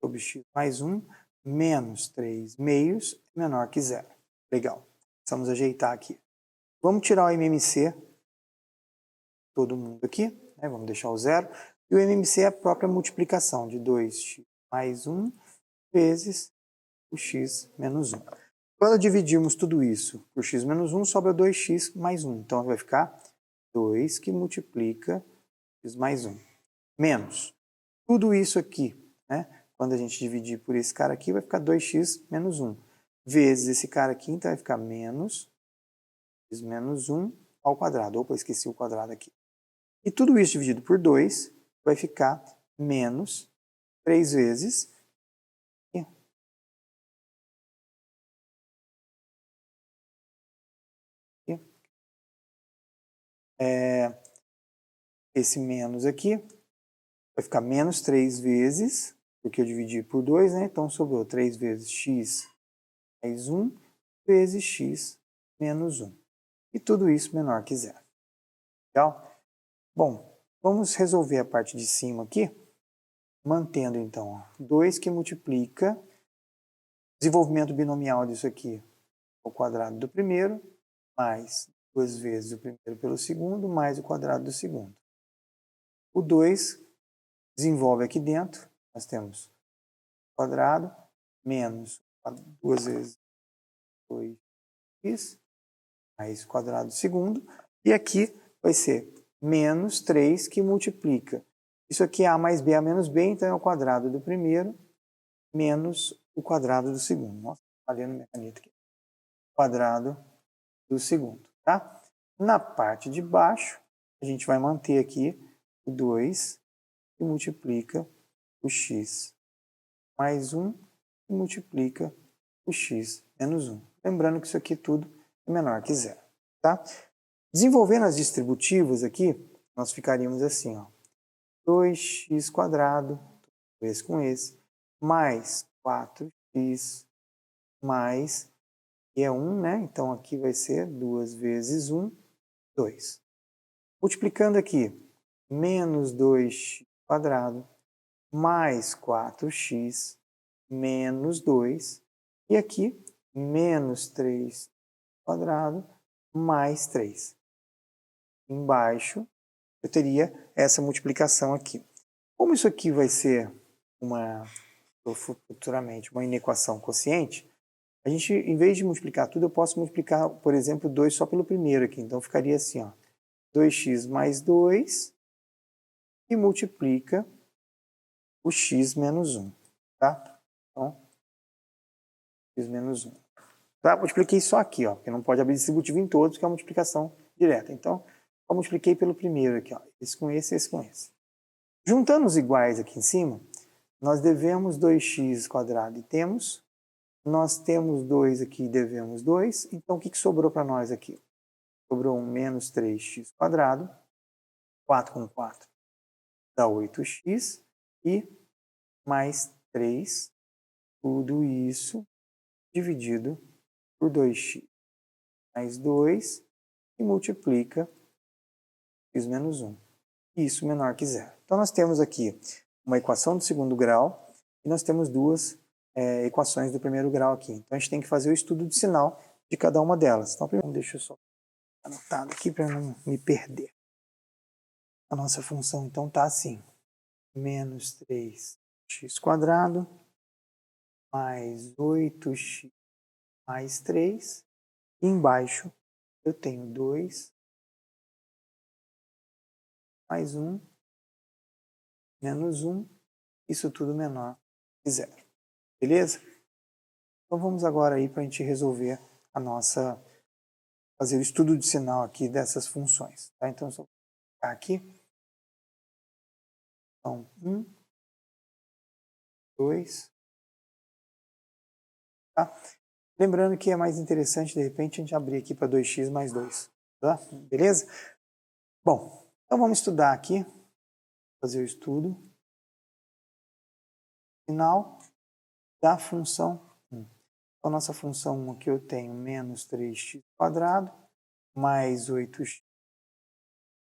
sobre x mais 1 menos 3 meios menor que zero. Legal. Vamos ajeitar aqui. Vamos tirar o MMC, todo mundo aqui, né? Vamos deixar o zero. E o MMC é a própria multiplicação de 2x mais 1 vezes o x menos 1. Quando dividirmos tudo isso por x menos 1, sobra 2x mais 1. Então vai ficar 2 que multiplica x mais 1. Menos tudo isso aqui, né? Quando a gente dividir por esse cara aqui, vai ficar 2x menos 1. Vezes esse cara aqui, então vai ficar menos x menos 1 ao quadrado. Opa, esqueci o quadrado aqui. E tudo isso dividido por 2 vai ficar menos 3 vezes esse menos aqui vai ficar menos 3 vezes, porque eu dividi por 2, né? Então sobrou 3 vezes x mais 1 vezes x menos 1. E tudo isso menor que zero. Legal? Bom, vamos resolver a parte de cima aqui, mantendo então ó, 2 que multiplica desenvolvimento binomial disso aqui ao quadrado do primeiro, mais 2 vezes o primeiro pelo segundo, mais o quadrado do segundo. O 2 desenvolve aqui dentro, nós temos quadrado menos 2 vezes 2x, mais o quadrado do segundo, e aqui vai ser menos 3 que multiplica. Isso aqui é a mais b, a menos b, então é o quadrado do primeiro menos o quadrado do segundo. Nossa, falhando minha caneta aqui. Quadrado do segundo, tá? Na parte de baixo, a gente vai manter aqui o 2 que multiplica o x mais 1 que multiplica o x menos 1. Lembrando que isso aqui tudo é menor que zero, tá? Desenvolvendo as distributivas aqui, nós ficaríamos assim, ó. 2x quadrado, esse com esse, mais 4x mais, que é 1, né? Então aqui vai ser 2 vezes 1, 2. Multiplicando aqui, menos 2x quadrado, mais 4x, menos 2, e aqui, menos 3 quadrado, mais 3. Embaixo, eu teria essa multiplicação aqui. Como isso aqui vai ser futuramente uma inequação quociente, a gente, em vez de multiplicar tudo, eu posso multiplicar, por exemplo, 2 só pelo primeiro aqui. Então ficaria assim, ó, 2x mais 2 e multiplica o x menos 1, tá? Então, x menos 1. Tá? Multipliquei só aqui, ó, porque não pode abrir distributivo em todos, que é uma multiplicação direta. Então, eu multipliquei pelo primeiro aqui, ó, esse com esse com esse. Juntando os iguais aqui em cima, nós devemos 2x quadrado e temos. Nós temos 2 aqui e devemos 2. Então, o que sobrou para nós aqui? Sobrou um menos 3x quadrado. 4 com 4 dá 8x. E mais 3. Tudo isso dividido por 2x. Mais 2 e multiplica x menos 1. Isso menor que zero. Então, nós temos aqui uma equação do segundo grau e nós temos duas equações do primeiro grau aqui. Então a gente tem que fazer o estudo de sinal de cada uma delas. Então primeiro deixa eu só anotar aqui para não me perder. A nossa função então está assim, menos 3x² mais 8x mais 3, e embaixo eu tenho 2 mais 1 menos 1, isso tudo menor que 0. Beleza? Então vamos agora aí para a gente resolver fazer o estudo de sinal aqui dessas funções. Tá? Então, só vou colocar aqui. Então, 1, 2. Tá? Lembrando que é mais interessante, de repente, a gente abrir aqui para 2x mais 2. Tá? Beleza? Bom, então vamos estudar aqui, fazer o estudo final da função 1. Então, nossa função 1 aqui eu tenho menos 3x² mais 8x,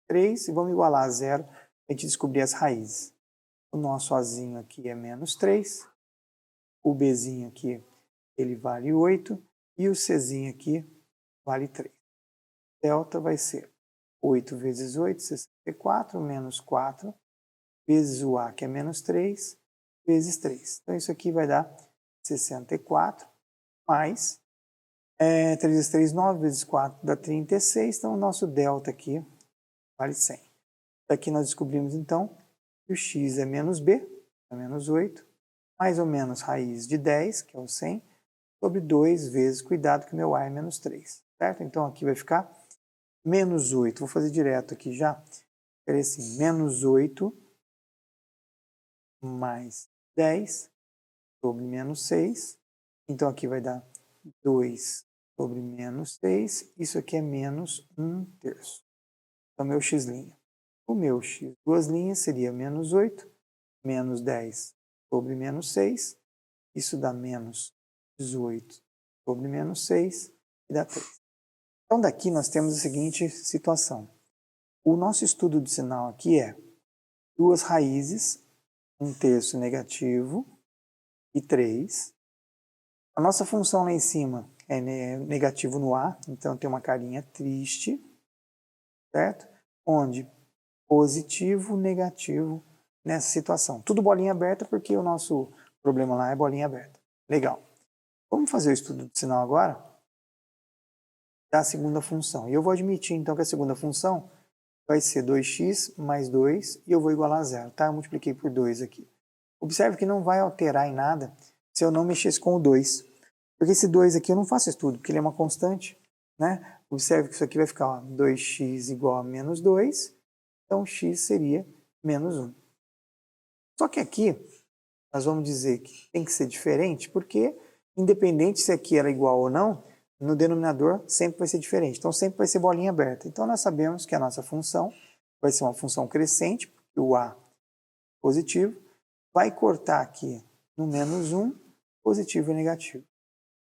3, e vamos igualar a 0 para a gente descobrir as raízes. O nosso Azinho aqui é menos 3, o Bzinho aqui ele vale 8 e o Czinho aqui vale 3. Delta vai ser 8 vezes 8, 64, menos 4, vezes o A, que é menos 3, vezes 3. Então isso aqui vai dar 64, mais 3 vezes 3, 9, vezes 4 dá 36, então o nosso delta aqui vale 100. Daqui nós descobrimos então que o x é menos b, é menos 8, mais ou menos raiz de 10, que é o 100, sobre 2 vezes, cuidado que o meu a é menos 3, certo? Então aqui vai ficar menos 8, vou fazer direto aqui já, ficaria assim, menos 8 mais 10 sobre menos 6, então aqui vai dar 2 sobre menos 6, isso aqui é menos 1/3. Então meu x'. O meu x, duas linhas, seria menos 8, menos 10 sobre menos 6, isso dá menos 18 sobre menos 6 e dá 3. Então daqui nós temos a seguinte situação. O nosso estudo de sinal aqui é duas raízes, 1/3 negativo e 3. A nossa função lá em cima é negativo no A, então tem uma carinha triste, certo? Onde positivo, negativo nessa situação. Tudo bolinha aberta porque o nosso problema lá é bolinha aberta. Legal. Vamos fazer o estudo de sinal agora da segunda função. E eu vou admitir então que a segunda função vai ser 2x mais 2 e eu vou igualar a 0, tá? Eu multipliquei por 2 aqui. Observe que não vai alterar em nada se eu não mexesse com o 2. Porque esse 2 aqui eu não faço estudo, porque ele é uma constante, né? Observe que isso aqui vai ficar ó, 2x igual a menos 2, então x seria menos 1. Só que aqui nós vamos dizer que tem que ser diferente, porque independente se aqui era igual ou não, no denominador sempre vai ser diferente. Então sempre vai ser bolinha aberta. Então nós sabemos que a nossa função vai ser uma função crescente, porque o A positivo, vai cortar aqui no menos 1, positivo e negativo.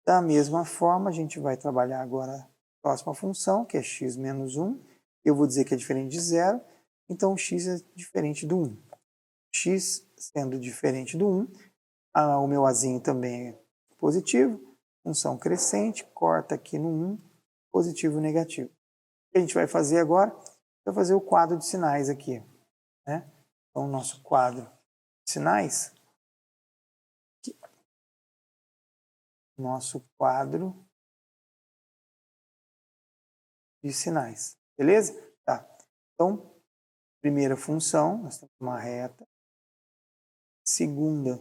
Da mesma forma, a gente vai trabalhar agora a próxima função, que é x menos 1. Eu vou dizer que é diferente de 0, então x é diferente do 1. X sendo diferente do 1, o meu azinho também é positivo, função crescente, corta aqui no 1, positivo e negativo. O que a gente vai fazer agora? Vai fazer o quadro de sinais aqui. Né? Então, o nosso quadro de sinais, nosso quadro de sinais, beleza? Tá. Então, primeira função, nós temos uma reta. Segunda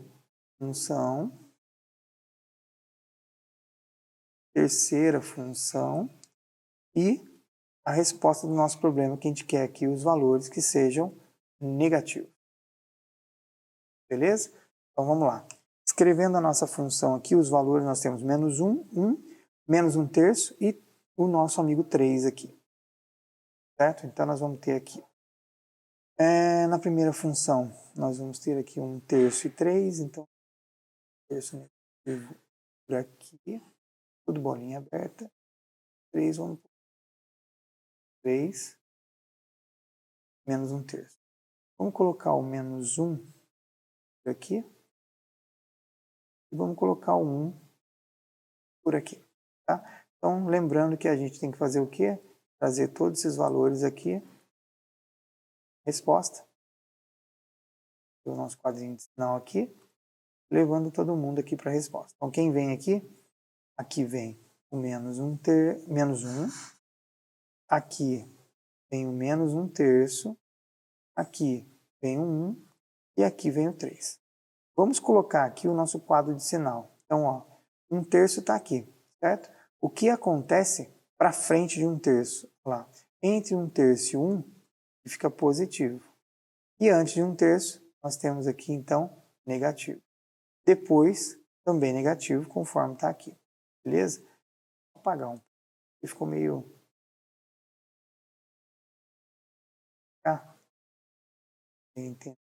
função. Terceira função. E a resposta do nosso problema, que a gente quer aqui os valores que sejam negativos. Beleza? Então vamos lá. Escrevendo a nossa função aqui, os valores nós temos menos 1, 1, menos 1/3 e o nosso amigo 3 aqui. Certo? Então nós vamos ter aqui. Na primeira função, nós vamos ter aqui 1/3 e 3, então 1/3 negativo por aqui, tudo bolinha aberta. 3, vamos 3, menos 1/3. Vamos colocar o menos 1 por aqui. E vamos colocar o 1 por aqui. Tá? Então, lembrando que a gente tem que fazer o quê? Trazer todos esses valores aqui. Resposta. O nosso quadrinho de sinal aqui. Levando todo mundo aqui para a resposta. Então, quem vem aqui? Aqui vem o menos 1. Aqui vem o menos 1/3. Aqui vem o 1. E aqui vem o 3. Vamos colocar aqui o nosso quadro de sinal. Então, ó, 1/3 está aqui, certo? O que acontece para frente de 1/3? Lá, entre 1/3 e 1, fica positivo. E antes de 1/3, nós temos aqui, então, negativo. Depois, também negativo, conforme está aqui. Beleza? Vou apagar um pouco. Ficou meio... Ah, então,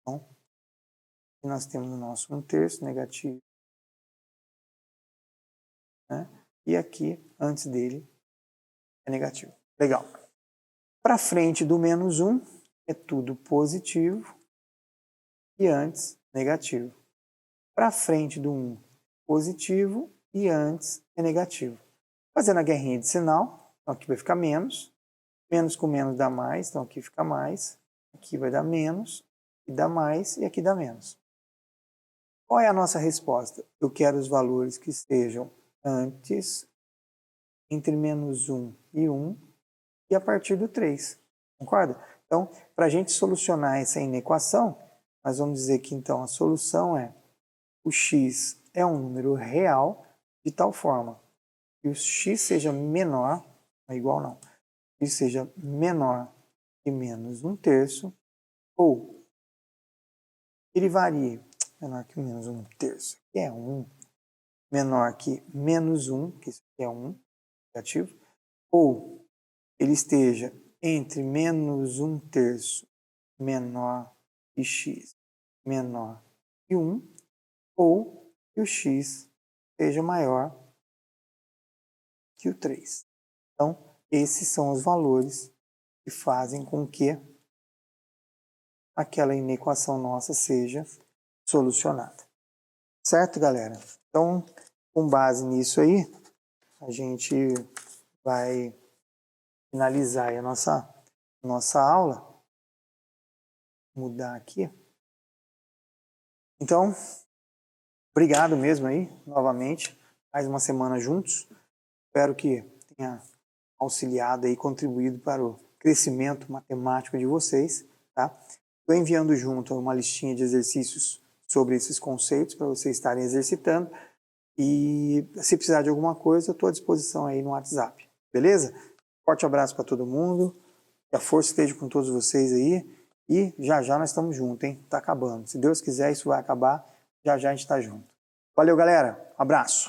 aqui nós temos o nosso 1/3 negativo. Né? E aqui, antes dele, é negativo. Legal. Para frente do menos 1, é tudo positivo. E antes, negativo. Para frente do 1, positivo. E antes, é negativo. Fazendo a guerrinha de sinal, então aqui vai ficar menos. Menos com menos dá mais, então aqui fica mais. Aqui vai dar menos, e dá mais, e aqui dá menos. Qual é a nossa resposta? Eu quero os valores que estejam antes, entre menos 1 e 1, e a partir do 3. Concorda? Então, para a gente solucionar essa inequação, nós vamos dizer que então a solução é o x é um número real de tal forma que o x seja menor, não é igual não, que seja menor que menos 1/3, ou ele varie menor que menos 1/3, que é 1, menor que menos 1, que isso aqui é 1, negativo, ou ele esteja entre menos 1/3 menor que x menor que 1, ou que o x seja maior que o 3. Então, esses são os valores que fazem com que aquela inequação nossa seja solucionada. Certo, galera? Então, com base nisso aí, a gente vai finalizar aí a nossa aula. Mudar aqui. Então, obrigado mesmo aí, novamente, mais uma semana juntos. Espero que tenha auxiliado e contribuído para o crescimento matemático de vocês, tá? Estou enviando junto uma listinha de exercícios sobre esses conceitos para vocês estarem exercitando, e se precisar de alguma coisa, eu estou à disposição aí no WhatsApp, beleza? Forte abraço para todo mundo, que a força esteja com todos vocês aí, e já já nós estamos juntos, hein? Tá acabando. Se Deus quiser, isso vai acabar, já já a gente está junto. Valeu, galera. Abraço.